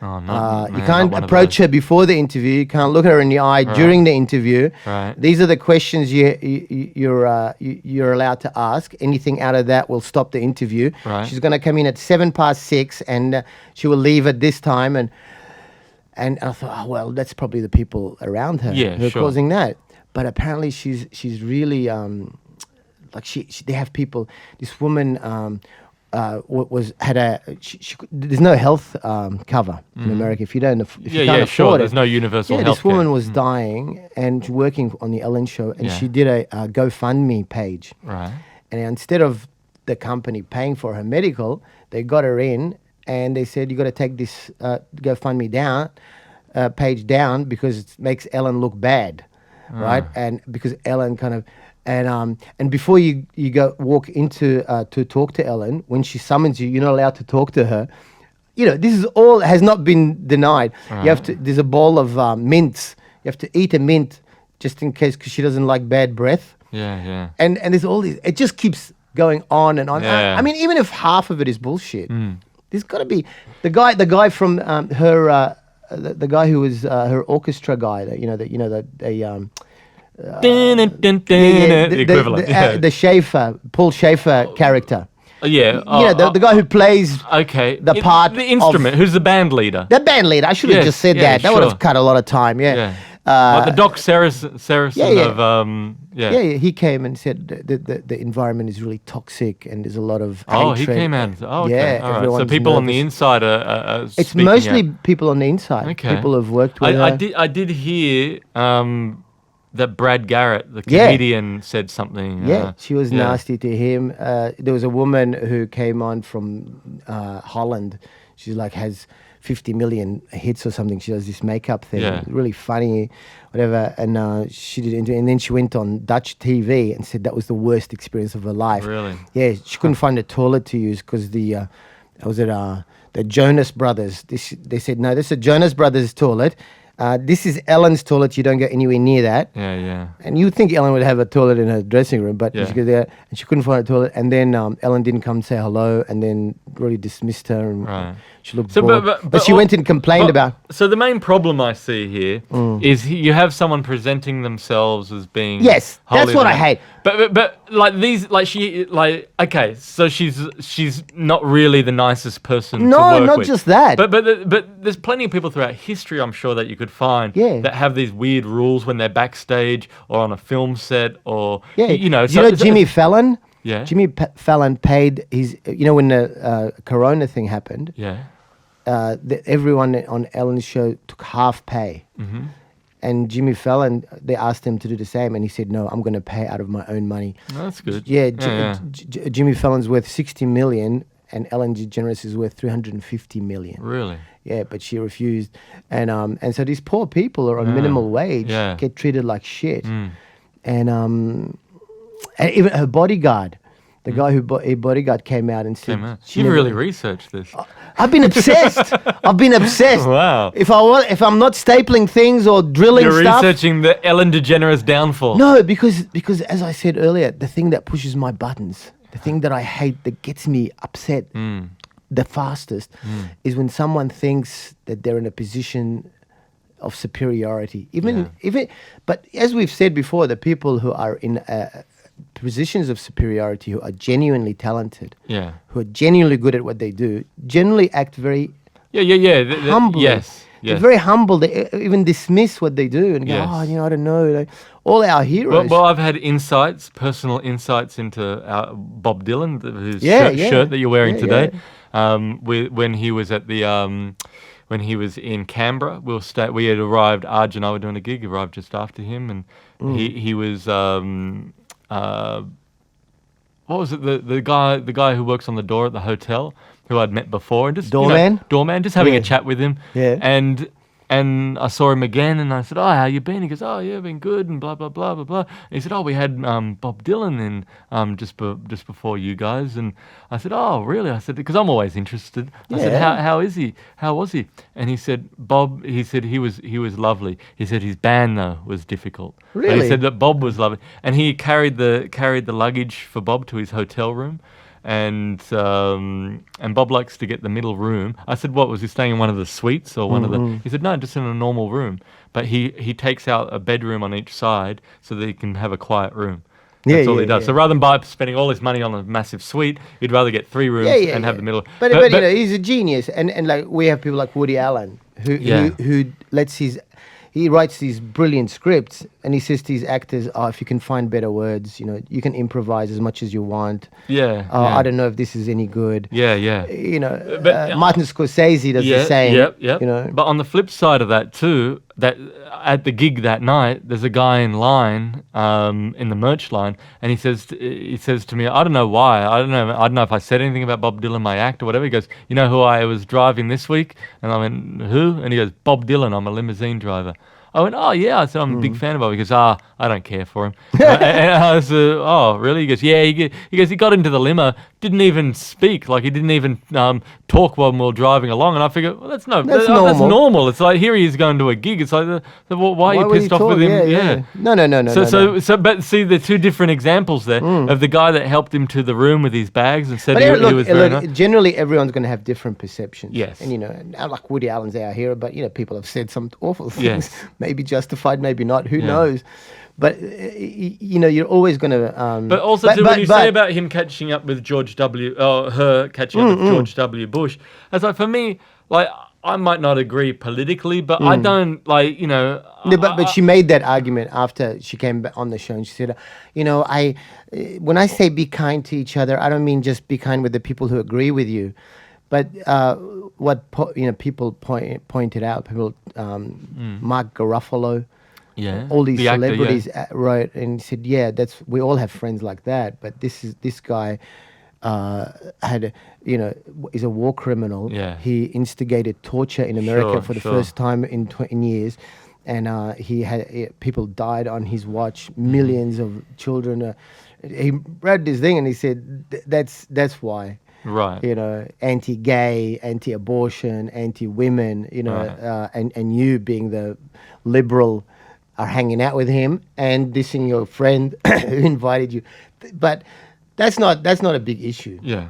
Oh, no, you can't approach her before the interview. You can't look at her in the eye during the interview. Right. These are the questions you're allowed to ask. Anything out of that will stop the interview. Right. She's going to come in at 6:07, and she will leave at this time. And And I thought, oh, well, that's probably the people around her who are sure. causing that. But apparently she's really like they have people. This woman there's no health cover in America if you don't if you can't afford it. There's no universal health. This woman was dying and working on the Ellen show, and she did a GoFundMe page. Right. And instead of the company paying for her medical, they got her in and they said, you got to take this GoFundMe page down because it makes Ellen look bad, right? And because Ellen kind of and before you walk into to talk to Ellen, when she summons you, you're not allowed to talk to her. You know, this is all has not been denied. You have to. There's a bowl of mints. You have to eat a mint just in case because she doesn't like bad breath. Yeah. And there's all these. It just keeps going on and on. Yeah. I mean, even if half of it is bullshit, there's got to be the guy from her the guy who was her orchestra guy. The equivalent. The Schaefer, Paul Schaefer character. The guy who plays the part the instrument. Who's the band leader? The band leader. I should have just said that. That would have cut a lot of time. Yeah. Like the Doc Saracen of he came and said the environment is really toxic and there's a lot of he hatred. came out and said, okay. Yeah, all right. So people on the inside are it's speaking mostly out. people on the inside. Okay. People who've worked with her. I did hear that Brad Garrett, the comedian, said something. She was nasty to him. There was a woman who came on from Holland. She's like has 50 million hits or something. She does this makeup thing, really funny, whatever. And she did, and then she went on Dutch TV and said that was the worst experience of her life. Really? Yeah, she couldn't find a toilet to use because the Jonas Brothers. They said no, this is a Jonas Brothers toilet. This is Ellen's toilet. You don't go anywhere near that. Yeah. And you'd think Ellen would have a toilet in her dressing room, but she go there and she couldn't find a toilet. And then Ellen didn't come say hello, and then really dismissed her. And she looked bored. But she went and complained about. So the main problem I see here is you have someone presenting themselves as being. Yes, that's what I hate. But like these, like she, like okay, so she's not really the nicest person. to work not with. just that. But there's plenty of people throughout history, I'm sure, that you could find that have these weird rules when they're backstage or on a film set or Jimmy Fallon. Yeah. Fallon paid his. When the Corona thing happened. Yeah. Everyone on Ellen's show took half pay. Mm-hmm. And Jimmy Fallon, they asked him to do the same, and he said, "No, I'm going to pay out of my own money." Oh, that's good. Jimmy Fallon's worth 60 million, and Ellen DeGeneres is worth 350 million. Really? Yeah, but she refused, and so these poor people are on minimal wage, get treated like shit, and even her bodyguard. The guy who bodyguard came out and said, "You really researched this." I've been obsessed. Wow. If I'm not stapling things or drilling You're stuff, researching the Ellen DeGeneres downfall. No, because as I said earlier, the thing that pushes my buttons, the thing that I hate, that gets me upset the fastest, is when someone thinks that they're in a position of superiority. But as we've said before, the people who are in positions of superiority, who are genuinely talented, who are genuinely good at what they do, generally act very humbly. Yes. They're very humble. They even dismiss what they do and go, I don't know. All our heroes. Well, I've had personal insights into Bob Dylan, whose shirt that you're wearing today. When he was at the when he was in Canberra, we had arrived. Arj and I were doing a gig. Arrived just after him, and he was. What was it? The guy who works on the door at the hotel, who I'd met before, and just doorman, just having a chat with him. Yeah. And I saw him again, and I said, "Oh, how you been?" He goes, "Oh, yeah, been good," and blah blah blah blah blah. And he said, "Oh, we had Bob Dylan in just before you guys." And I said, "Oh, really?" I said, because I'm always interested. I said, "How is he? How was he?" And he said, "Bob." He said he was lovely. He said his band though was difficult. Really? But he said that Bob was lovely, and he carried the luggage for Bob to his hotel room. And Bob likes to get the middle room. I said, "What, was he staying in one of the suites or one of the?" He said, "No, just in a normal room." But he takes out a bedroom on each side so that he can have a quiet room. That's all he does. So rather than spending all his money on a massive suite, he'd rather get 3 rooms and have the middle. But he's a genius, and like we have people like Woody Allen who lets he writes these brilliant scripts, and he says to his actors, if you can find better words, you can improvise as much as you want. I don't know if this is any good. But Martin Scorsese does the same. But on the flip side of that too, that at the gig that night, there's a guy in line, in the merch line, and he says to me, I don't know why, I don't know if I said anything about Bob Dylan, my act or whatever. He goes, you know who I was driving this week? And I went, who? And he goes, Bob Dylan, I'm a limousine driver. I went, oh, yeah. I said, I'm a big fan of Bob. He goes, I don't care for him. And I said, oh, really? He goes, yeah. He got into the limo, didn't even speak. Like, he didn't even talk while we were driving along. And I figured, well, that's normal. That's normal. It's like, here he is going to a gig. It's like, why are you pissed off with him? Yeah. No. So, but see, the two different examples there of the guy that helped him to the room with his bags and said he was very nice. Generally, everyone's going to have different perceptions. Yes. And, like Woody Allen's our hero, but, people have said some awful things. Yes. Maybe justified, maybe not. Who knows? But you're always going to. But also, when you say about him catching up with George W. or her catching up with George W. Bush, it's like for me, like I might not agree politically, but I don't like but she made that argument after she came back on the show, and she said, when I say be kind to each other, I don't mean just be kind with the people who agree with you. But what people pointed out, Mark Garofalo, all these celebrities wrote and said, we all have friends like that. But this guy is a war criminal. Yeah. He instigated torture in America for the first time in 20 years. And he had people died on his watch, millions of children. He read this thing and he said, that's why. Right. Anti-gay, anti-abortion, anti-women, and you being the liberal are hanging out with him and dissing your friend who invited you. But that's not a big issue. Yeah.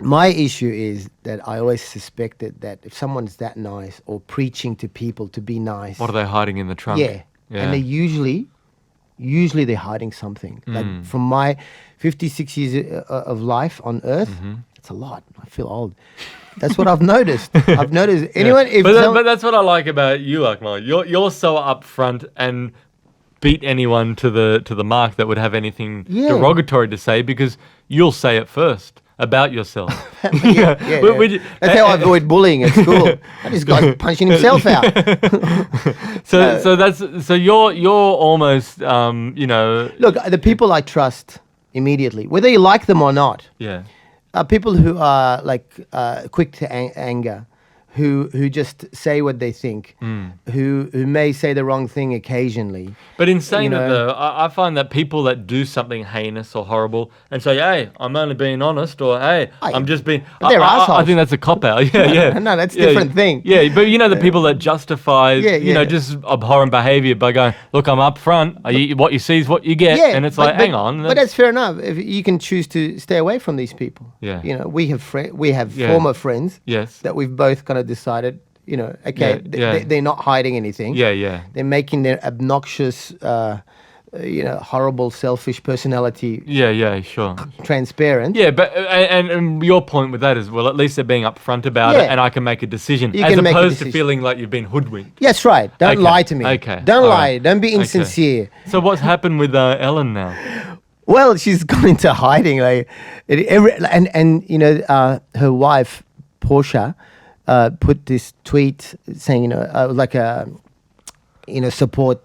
My issue is that I always suspected that if someone's that nice or preaching to people to be nice. What are they hiding in the trunk? Yeah. And they usually they're hiding something. Like from my 56 years of life on Earth, it's a lot. I feel old. That's what I've noticed. Anyone. But that's what I like about you, Akmal. You're so upfront and beat anyone to the mark that would have anything derogatory to say, because you'll say it first about yourself. That's how I avoid bullying at school. This guy's punching himself out. So you're almost Look, the people I trust immediately, whether you like them or not. Yeah. People who are quick to anger, who just say what they think, who may say the wrong thing occasionally. But in saying that, though, I find that people that do something heinous or horrible and say, hey, I'm only being honest, or hey, I'm just being... They're assholes. I think that's a cop-out. Yeah. No, that's a different thing. Yeah, but the people that justify, just abhorrent behaviour by going, look, I'm up front, what you see is what you get, and it's hang on. But that's fair enough. If you can choose to stay away from these people. Yeah. We have former friends that we've both kind of decided, they're not hiding anything. Yeah. They're making their obnoxious, horrible, selfish personality. Sure. Transparent. Yeah, but and your point with that is, well, at least they're being upfront about it, and I can make a decision, as opposed to feeling like you've been hoodwinked. That's right. Don't lie to me. Okay. Don't lie. Don't be insincere. Okay. So what's happened with Ellen now? Well, she's gone into hiding. Her wife, Portia, put this tweet saying, support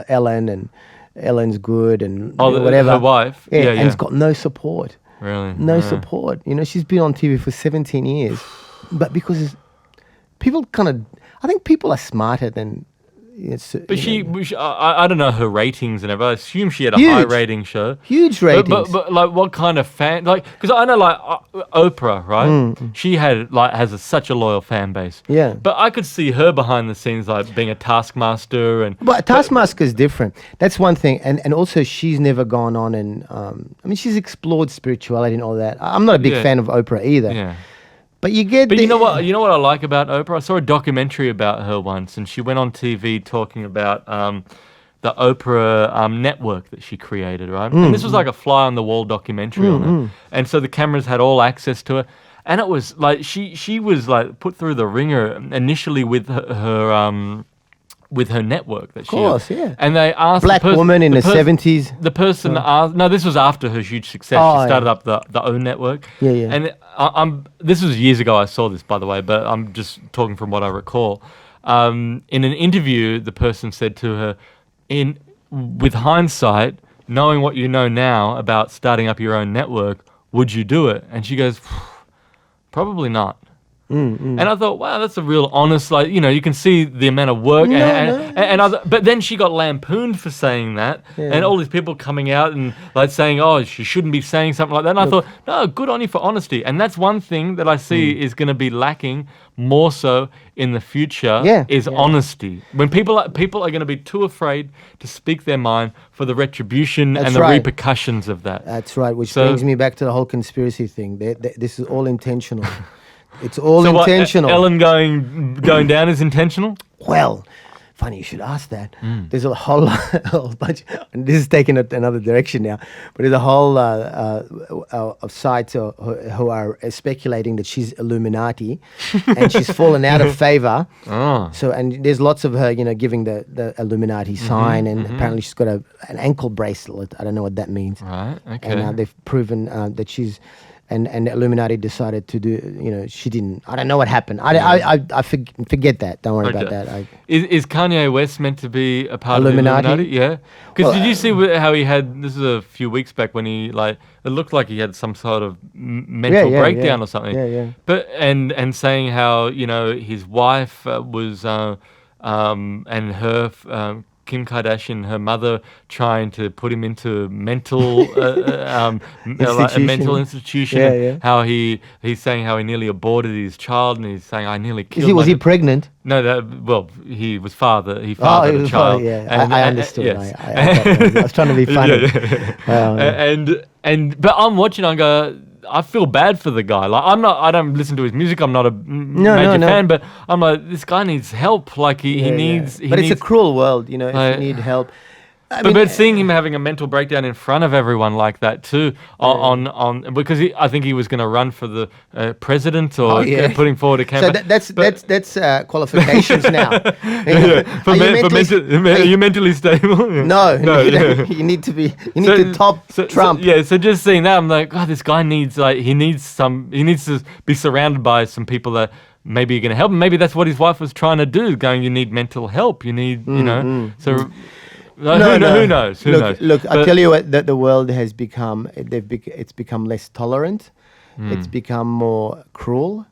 Ellen, and Ellen's good, and whatever. Her wife, and it's got no support. Really, no support. She's been on TV for 17 years, but because people I think people are smarter than. But I don't know her ratings and everything. I assume she had a high rating show. Huge ratings. But like, what kind of fan? Like, because I know Oprah, right? She has such a loyal fan base. Yeah. But I could see her behind the scenes being a taskmaster and. But taskmaster is different. That's one thing, and also she's never gone on and she's explored spirituality and all that. I'm not a big fan of Oprah either. Yeah. But you get. But you know what? You know what I like about Oprah? I saw a documentary about her once, and she went on TV talking about the Oprah network that she created, right? And this was like a fly on the wall documentary on it. And so the cameras had all access to it. And it was like she was like put through the ringer initially with her network that she. Of course, yeah. And they asked black woman in the 70s. The person asked. No, this was after her huge success. She started up the own network. Yeah, yeah. And this was years ago. I saw this, by the way, but I'm just talking from what I recall. In an interview, the person said to her, with hindsight, knowing what you know now about starting up your own network, would you do it? And she goes, probably not. And I thought, wow, that's a real honest, like, you can see the amount of work. But then she got lampooned for saying that. Yeah. And all these people coming out and like saying, oh, she shouldn't be saying something like that. And I thought, no, good on you for honesty. And that's one thing that I see is going to be lacking more so in the future is honesty. When people are going to be too afraid to speak their mind for the retribution and the repercussions of that. That's right, which brings me back to the whole conspiracy thing. This is all intentional. It's all intentional. What, Ellen going down is intentional? Well, funny you should ask that. There's a whole bunch, and this is taking it another direction now, but there's a whole of sites who are speculating that she's Illuminati and she's fallen out of favor. So, and there's lots of her, giving the Illuminati sign, and apparently she's got an ankle bracelet. I don't know what that means. Right, okay. And they've proven that she's... And the Illuminati decided to do, she didn't. I don't know what happened. I forget that. Don't worry about that. Is Kanye West meant to be a part of the Illuminati? Yeah. Because did you see how he had, this is a few weeks back when he, like, it looked like he had some sort of mental breakdown or something. Yeah. But, and saying how, his wife was, and her, Kim Kardashian, her mother, trying to put him into mental, like a mental institution. Yeah. How he's saying how he nearly aborted his child, and he's saying I nearly killed. Was he pregnant? No, he was father. He fathered a child. I understood. Yes. I was trying to be funny. But I'm watching. I go, I feel bad for the guy. Like I don't listen to his music. I'm not a major fan, but I'm like, this guy needs help. Like he needs. But it's a cruel world, if you need help. But seeing him having a mental breakdown in front of everyone like that too, on because I think he was going to run for the president or putting forward a campaign. So that's qualifications now. Are you mentally stable? No. You need to top Trump. So just seeing that, I'm like, God, this guy needs to be surrounded by some people that maybe are going to help him. Maybe that's what his wife was trying to do. Going, you need mental help. You need, so. Who knows? Look, I tell you what, that the world has become. It's become less tolerant. It's become more cruel.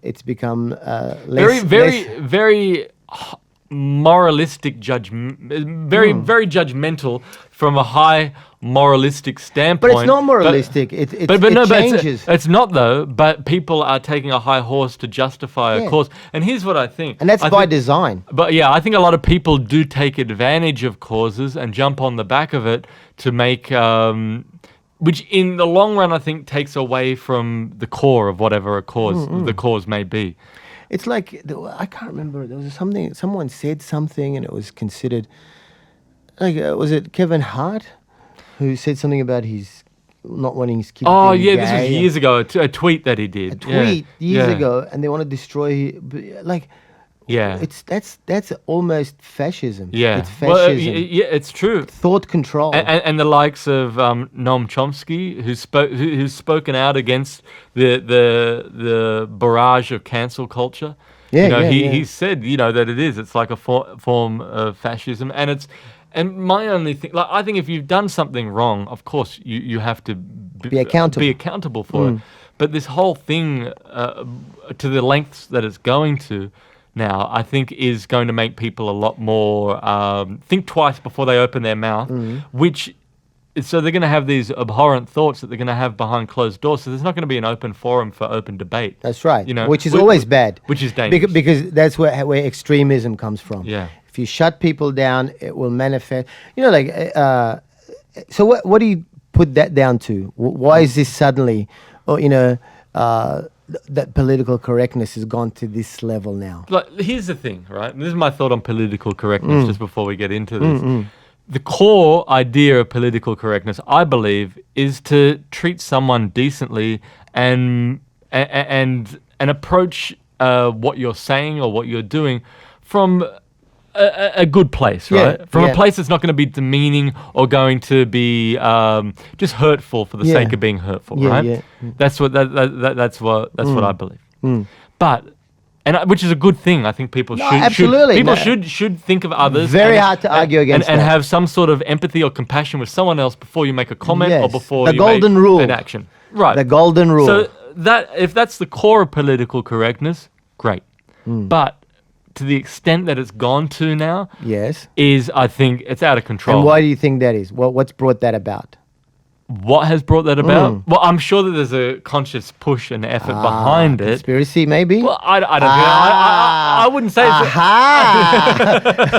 It's become less. Very moralistic judgment. Very judgmental from a high moralistic standpoint. But it's not moralistic. It changes. It's not though. But people are taking a high horse to justify a cause. And here's what I think. And that's by design. But I think a lot of people do take advantage of causes and jump on the back of it to make, which in the long run I think takes away from the core of whatever the cause may be. It's like, I can't remember, there was someone said something and it was considered, like, was it Kevin Hart who said something about his not wanting his kid to be gay? This was years ago, a tweet that he did. A tweet years ago, and they want to destroy, like... Yeah, that's almost fascism. Yeah, it's fascism. It's true. Thought control, and the likes of Noam Chomsky, who's spoken out against the barrage of cancel culture. He said that it's like a form of fascism, and my only thing, like, I think if you've done something wrong, of course you have to be accountable for it. But this whole thing, to the lengths that it's going to now, I think is going to make people a lot more think twice before they open their mouth, so they're going to have these abhorrent thoughts that they're going to have behind closed doors. So there's not going to be an open forum for open debate. That's right. Which is always bad. Which is dangerous. Because that's where extremism comes from. Yeah. If you shut people down, it will manifest. So what do you put that down to? Why is this suddenly, that political correctness has gone to this level now? Like, here's the thing, right? And this is my thought on political correctness just before we get into this. the core idea of political correctness, I believe, is to treat someone decently and approach what you're saying or what you're doing from a good place, right? From a place that's not going to be demeaning or going to be just hurtful for the sake of being hurtful, right? Yeah. That's what that's what I believe. But which is a good thing. I think people should think of others. Very hard to argue against and that. have some sort of empathy or compassion with someone else before you make a comment or before the you golden make rule. an action. Right. The golden rule. So if that's the core of political correctness, great. But to the extent that it's gone to now, is I think it's out of control. And why do you think that is? What's brought that about? What has brought that about? Well, I'm sure that there's a conscious push and effort behind it. Conspiracy, maybe? Well, I don't think I wouldn't say it's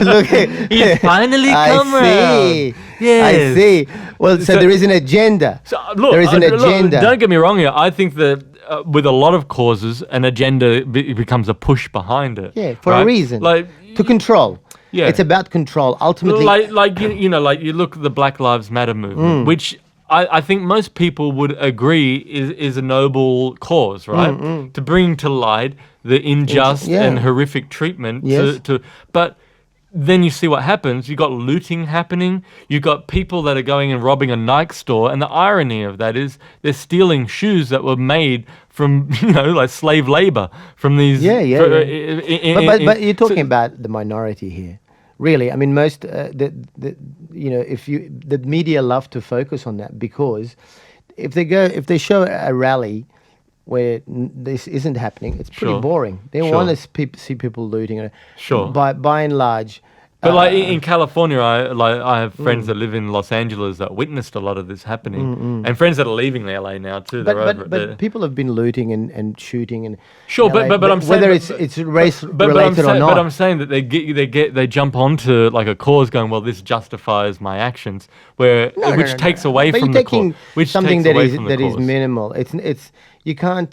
Look, he's finally come around. Yes. I see. Well, so there is an agenda. So, look, there is an agenda. Look, don't get me wrong here. I think that with a lot of causes, an agenda becomes a push behind it. Yeah, for a reason. Like to control. Yeah. It's about control. Ultimately. Like you look at the Black Lives Matter movement, which I think most people would agree is a noble cause, right? To bring to light the unjust and horrific treatment. But then you see what happens. You got looting happening. You got people that are going and robbing a Nike store, and the irony of that is they're stealing shoes that were made from like slave labor from these. But you're talking about the minority here. Really, I mean, most the media love to focus on that because if they show a rally where this isn't happening, it's pretty boring. They want to see people looting. By and large. But like in California, I have friends that live in Los Angeles that witnessed a lot of this happening, and friends that are leaving LA now too. But people have been looting and shooting and but I'm saying whether it's race related or not. But I'm saying that they jump onto like a cause, going, well, this justifies my actions, which takes away from the cause. Which something takes away that is minimal. It's you can't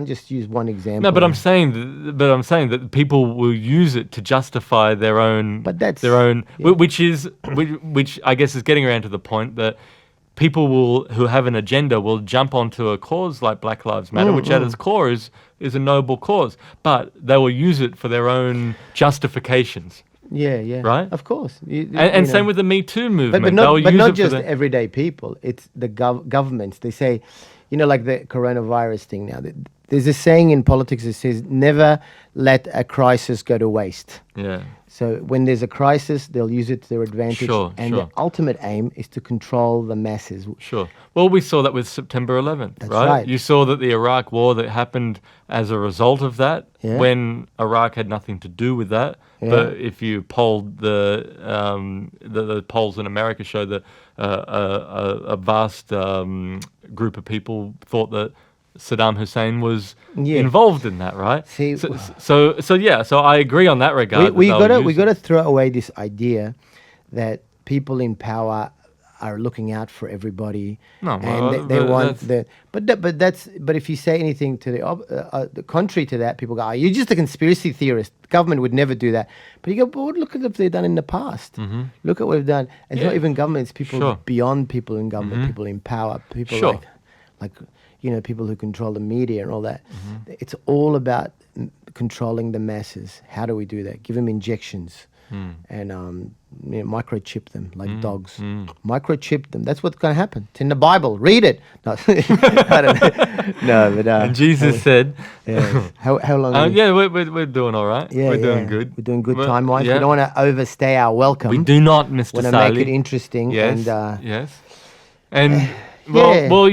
just use one example. No, but I'm saying that people will use it to justify their own. But that's which I guess is getting around to the point that people who have an agenda will jump onto a cause like Black Lives Matter, which at its core is a noble cause, but they will use it for their own justifications. Yeah. Right? Of course. And same with the Me Too movement. But not just everyday people. It's the governments. They say, like the coronavirus thing now. There's a saying in politics that says, never let a crisis go to waste. Yeah. So when there's a crisis, they'll use it to their advantage. The ultimate aim is to control the masses. Sure. Well, we saw that with September 11th, That's right? You saw that the Iraq war that happened as a result of that, when Iraq had nothing to do with that. Yeah. But if you polled the polls in America show that a vast group of people thought that Saddam Hussein was involved in that, right? See, so I agree on that regard. We got to throw away this idea that people in power are looking out for everybody. No, and they want the. But if you say anything to the contrary to that, people go, "Oh, you're just a conspiracy theorist. The government would never do that." But you go, "But look at what they've done in the past. Mm-hmm. Look at what we've done. And it's not even government; it's people beyond people in government, people in power, people like people who control the media and all that. Mm-hmm. It's all about controlling the masses. How do we do that? Give them injections and microchip them like dogs. Microchip them. That's what's going to happen. It's in the Bible. Read it. No, I don't know. No, but and Jesus said, how long? We're doing all right. Yeah, we're doing good. We're doing good time-wise. We don't want to overstay our welcome. We do not, Mr. Want to Saleh. make it interesting. Yes. And, yes. And well,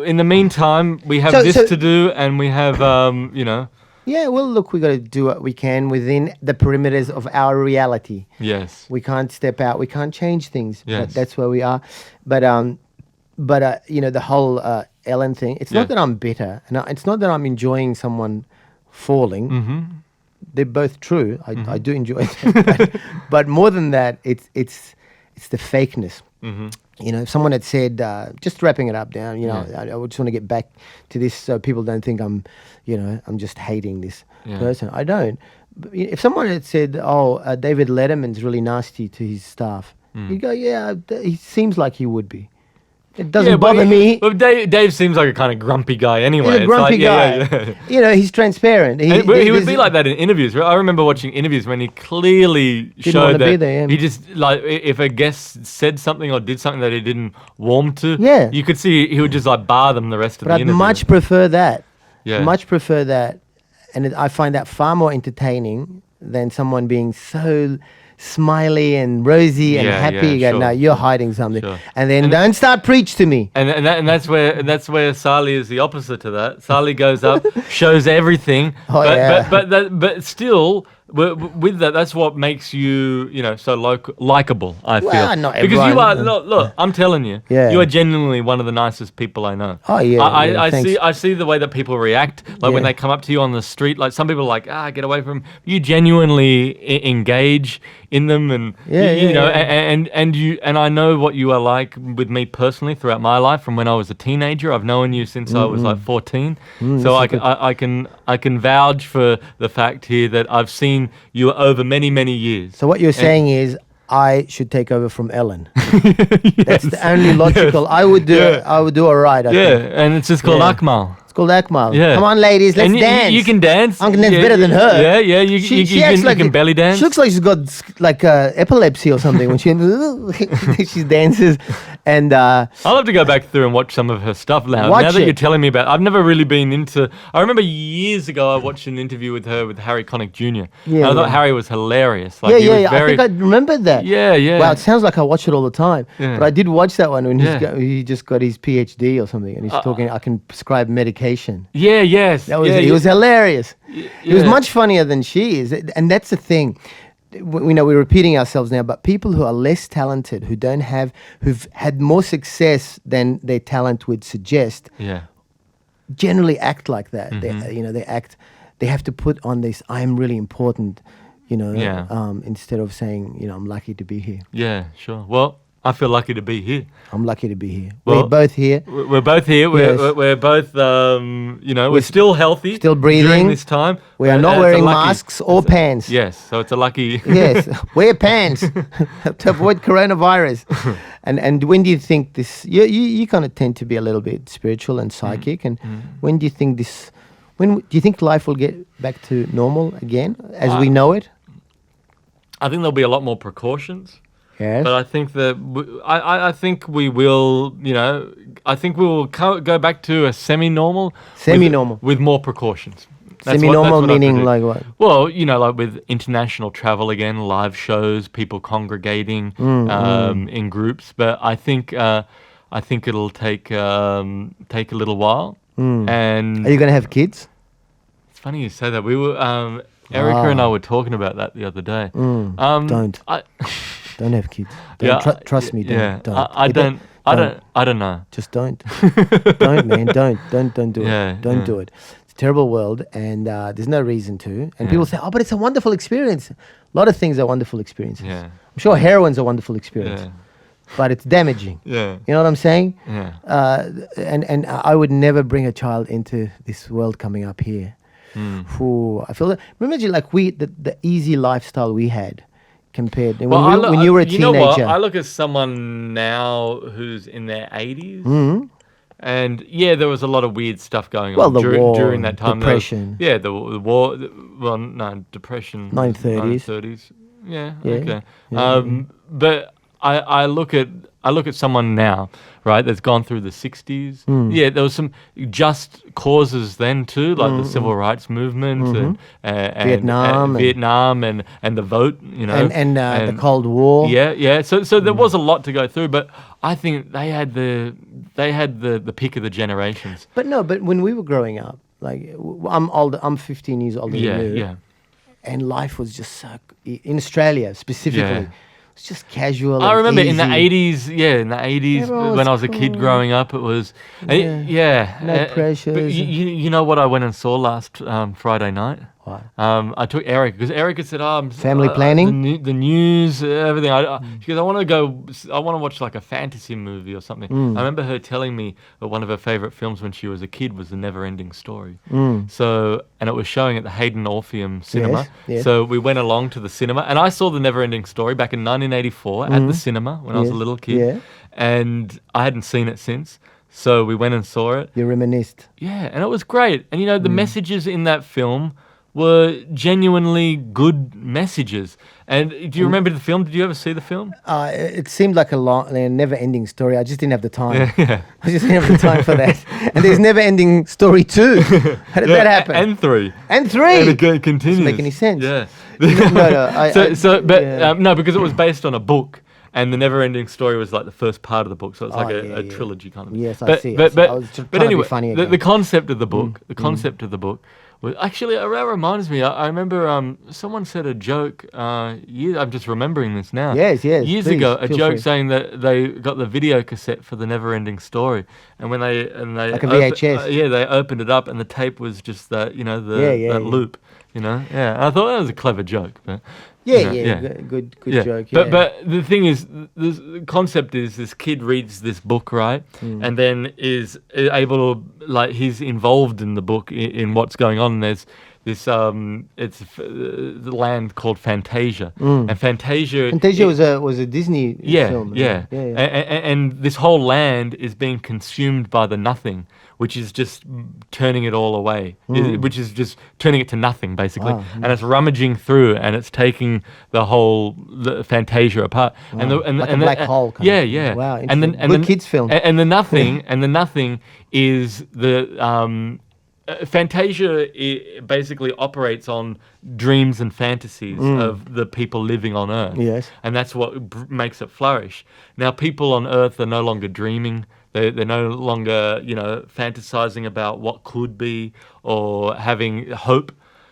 in the meantime, we have this to do, and we have, Yeah, well, look, we got to do what we can within the perimeters of our reality. Yes. We can't step out. We can't change things. Yes. But that's where we are. But the whole Ellen thing. It's not that I'm bitter, and it's not that I'm enjoying someone falling. Mm-hmm. They're both true. I do enjoy them. But more than that, it's the fakeness. Mm-hmm. If someone had said, just wrapping it up down, I just want to get back to this so people don't think I'm just hating this person. I don't. if someone had said, "Oh, David Letterman's really nasty to his staff," you go, "Yeah, he seems like he would be." It doesn't bother me. But Dave seems like a kind of grumpy guy anyway. He's a grumpy guy. You know, he's transparent. He would be like that in interviews. I remember watching interviews when he clearly showed that he just, like, if a guest said something or did something that he didn't warm to, you could see he would just like bar them the rest of the interview. But I'd much prefer that. Yeah. Much prefer that. And I find that far more entertaining than someone being so smiley and rosy and happy. You go, no, you're hiding something. And then don't start preach to me. And that's where Saleh is the opposite to that. Saleh goes up, shows everything, but still. With that, that's what makes you, so likable, I feel. Not because you are, look, I'm telling you, you are genuinely one of the nicest people I know. Oh, yeah. I see the way that people react, like when they come up to you on the street, like some people are like, get away from him. You genuinely engage in them, and and I know what you are like with me personally throughout my life from when I was a teenager. I've known you since I was like 14, so I can vouch for the fact here that I've seen you over many, many years. So what you're saying is I should take over from Ellen. That's the only logical. I would do all right. I think. And it's just called Akmal. It's called Akmal. Yeah. Come on, ladies, let's dance. You can dance. I can dance better than her. Yeah. You can belly dance. She looks like she's got like epilepsy or something when she dances. And I'll have to go back through and watch some of her stuff now. Now that you're telling me about it, I've never really been into. I remember years ago I watched an interview with her with Harry Connick Jr. I thought Harry was hilarious. Like, I think I remembered that. Yeah. Wow, it sounds like I watch it all the time. Yeah. But I did watch that one when he just got his PhD or something, and he's talking. I can prescribe medication. He was hilarious. He was much funnier than she is, and that's the thing. We know we're repeating ourselves now, but people who are less talented, who've had more success than their talent would suggest, generally act like that. They have to put on this, I am really important, instead of saying, I'm lucky to be here. Yeah, sure. Well, I feel lucky to be here. I'm lucky to be here. Well, we're both here. We're both here. We're both, we're still healthy. Still breathing. During this time. We are not wearing masks or pants. Yes, so it's a lucky... Yes, wear pants to avoid coronavirus. And when do you think this... You kind of tend to be a little bit spiritual and psychic. And when do you think this... When do you think life will get back to normal again as we know it? I think there'll be a lot more precautions. Yes. But I think that I think we will, I think we will go back to a semi-normal. With more precautions. Semi-normal meaning like what? Well, like with international travel again, live shows, people congregating in groups. But I think it'll take a little while. And are you going to have kids? It's funny you say that. We were Erica and I were talking about that the other day. Don't. Don't have kids. Trust me. Don't. I don't know. Just don't. Don't, man. Don't do it. Don't do it. It's a terrible world, and there's no reason to. And people say, but it's a wonderful experience. A lot of things are wonderful experiences. Yeah. I'm sure heroin's a wonderful experience. Yeah. But it's damaging. Yeah. You know what I'm saying? Yeah. And I would never bring a child into this world coming up here. I feel that. Remember, like the easy lifestyle we had. Compared when you were a teenager. You know what? I look at someone now who's in their 80s, and there was a lot of weird stuff going on during that time. Depression. The war. Depression. 1930s. Yeah. Okay. But I look at someone now, right, that's gone through the 60s. Yeah, there was some just causes then too, like the civil rights movement and Vietnam and the vote, and the Cold War. Yeah. So there was a lot to go through, but I think they had the peak of the generations. But when we were growing up, like I'm older, I'm 15 years older than you. Yeah. And life was just so, in Australia specifically. Yeah. It's just casual. I remember easy. in the 80s, when I was a kid growing up, it was, no pressures. But you know what I went and saw last Friday night? What? I took Erica because Erica said, Family planning? the news, everything. She goes, I want to watch like a fantasy movie or something. I remember her telling me that one of her favorite films when she was a kid was The Never-Ending Story. So, and it was showing at the Hayden Orpheum Cinema. Yes. So we went along to the cinema, and I saw The Never-Ending Story back in 1984 at the cinema when I was a little kid. Yeah. And I hadn't seen it since. So we went and saw it. You reminisced. Yeah, and it was great. And, the messages in that film were genuinely good messages. And do you remember the film? Did you ever see the film? It seemed like a never-ending story. I just didn't have the time. Yeah. I just didn't have the time for that. And there's Never-Ending Story 2. How did that happen? And 3. And 3! And it continues. Doesn't make any sense. Yeah. No. No, because it was based on a book. And The Never-Ending Story was like the first part of the book, so it's like a trilogy kind of thing. Yes, I see. I was trying to be funny again. The concept of the book, was actually, that reminds me. I remember someone said a joke. I'm just remembering this now. Yes. Years please, ago, a joke free. saying that they got the video cassette for The Never-Ending Story, and when they like a VHS. they opened it up, and the tape was just that that loop. And I thought that was a clever joke. But, Good joke. Yeah. But the thing is, the concept is this kid reads this book, right, and then is able to he's involved in the book in what's going on. And there's this it's the land called Fantasia, and Fantasia was a Disney film. Yeah. And this whole land is being consumed by the nothing, which is just turning it all away, which is just turning it to nothing, basically. Wow. And it's rummaging through, and it's taking the Fantasia apart. Wow. And like a black hole. Yeah. Wow, and then good kids film. And the nothing, is the Fantasia basically operates on dreams and fantasies of the people living on Earth. Yes. And that's what makes it flourish. Now, people on Earth are no longer dreaming. They're no longer, fantasizing about what could be or having hope.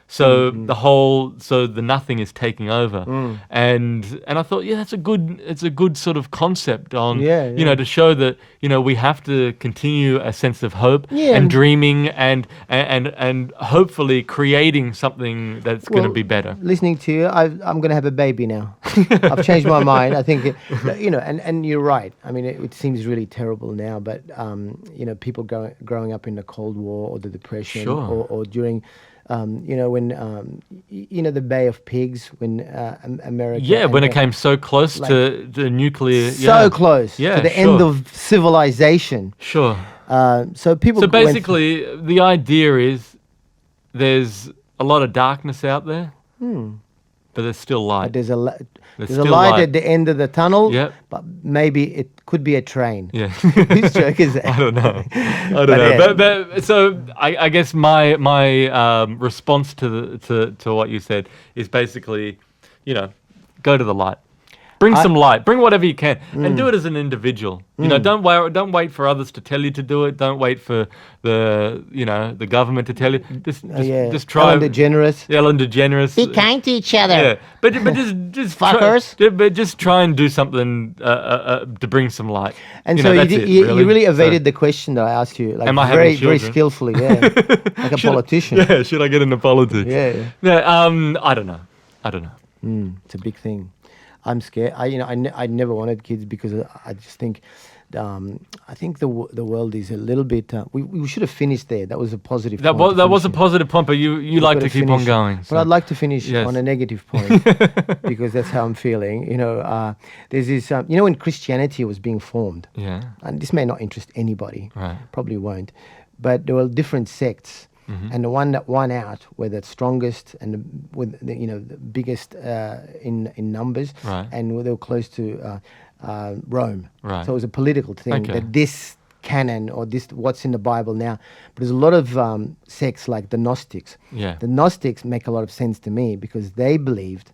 So the nothing is taking over, and I thought, it's a good sort of concept on, to show that we have to continue a sense of hope and dreaming and hopefully creating something that's going to be better. Listening to you, I'm going to have a baby now. I've changed my mind. I think and you're right. I mean, it seems really terrible now, but people growing up in the Cold War or the Depression, or during. When the Bay of Pigs, when America. Yeah, when it came so close to the nuclear. So close to the end of civilization. Sure. So people. So basically, the idea is there's a lot of darkness out there, but there's still light. There's a light at the end of the tunnel. Yep. But maybe it could be a train. Yeah. Whose joke is that? I don't know. But so I guess my response to what you said is basically, go to the light. Bring some light. Bring whatever you can, and do it as an individual. Don't wait for others to tell you to do it. Don't wait for the government to tell you. Just try. Ellen DeGeneres. Be kind to each other. Yeah, but just fuckers. But just try and do something to bring some light. And so you really evaded the question that I asked you, like am I having very children? skillfully, like a politician. Should I get into politics? Yeah. I don't know. It's a big thing. I'm scared. I never wanted kids because I just think, I think the world is a little bit. We should have finished there. That was a positive. That was a positive point, but you like to keep on going. So. But I'd like to finish on a negative point because that's how I'm feeling. There's this. When Christianity was being formed. Yeah. And this may not interest anybody. Right. Probably won't. But there were different sects. Mm-hmm. And the one that won out were the strongest and with the biggest in numbers, right. And they were close to Rome. Right. So it was a political thing that this canon or this what's in the Bible now. But there's a lot of sects like the Gnostics. Yeah. The Gnostics make a lot of sense to me because they believed,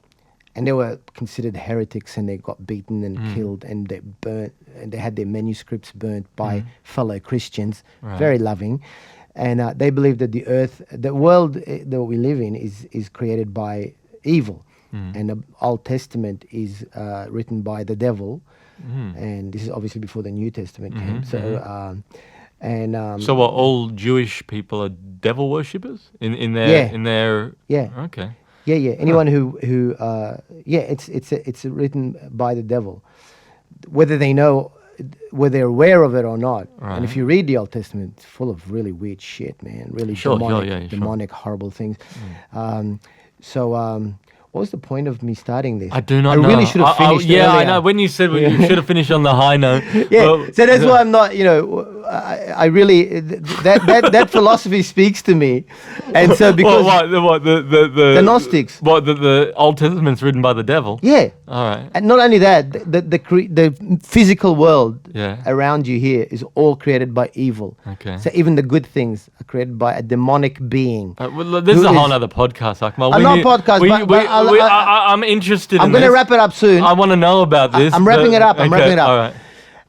and they were considered heretics, and they got beaten and killed, and they burnt, and they had their manuscripts burnt by fellow Christians. Right. Very loving. And they believe that the world that we live in is created by evil. And the Old Testament is written by the devil. And this is obviously before the New Testament came. So, And so what? All Jewish people are devil worshippers in their Okay. Yeah. Anyone who it's written by the devil, whether they know, whether they're aware of it or not. Right. And if you read the Old Testament, it's full of really weird shit, man. Really demonic, horrible things. What was the point of me starting this? I do not know. I really should have finished earlier. I know. When you said you should have finished on the high note. Yeah, so that's why I'm not, I really, that philosophy speaks to me. And so because... The Gnostics. The Old Testament's written by the devil? Yeah. All right. And not only that, the physical world around you here is all created by evil. Okay. So even the good things are created by a demonic being. This is a whole other podcast, Akmal. I'm not podcast, but I'm interested I'm going to wrap it up soon. I want to know about this. I'm wrapping it up. I'm wrapping it up. All right.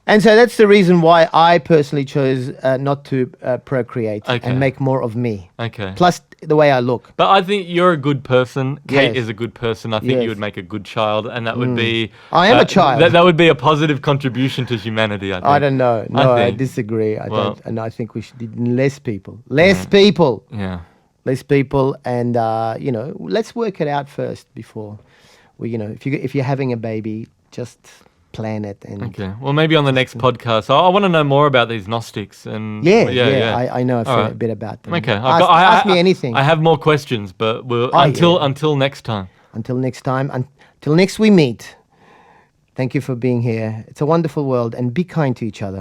And so that's the reason why I personally chose not to procreate and make more of me. Okay. Plus the way I look. But I think you're a good person. Kate is a good person. I think you would make a good child, and that would be... I am a child. That would be a positive contribution to humanity, I think. I don't know. No, I disagree. I don't. And I think we should need less people. Less people. Yeah. Less people, and let's work it out first before we, if you're having a baby, just plan it. And okay, well, maybe on the next podcast, I want to know more about these Gnostics and I know a bit about them. Okay, ask me anything. I have more questions, but until next time. Until next we meet. Thank you for being here. It's a wonderful world, and be kind to each other.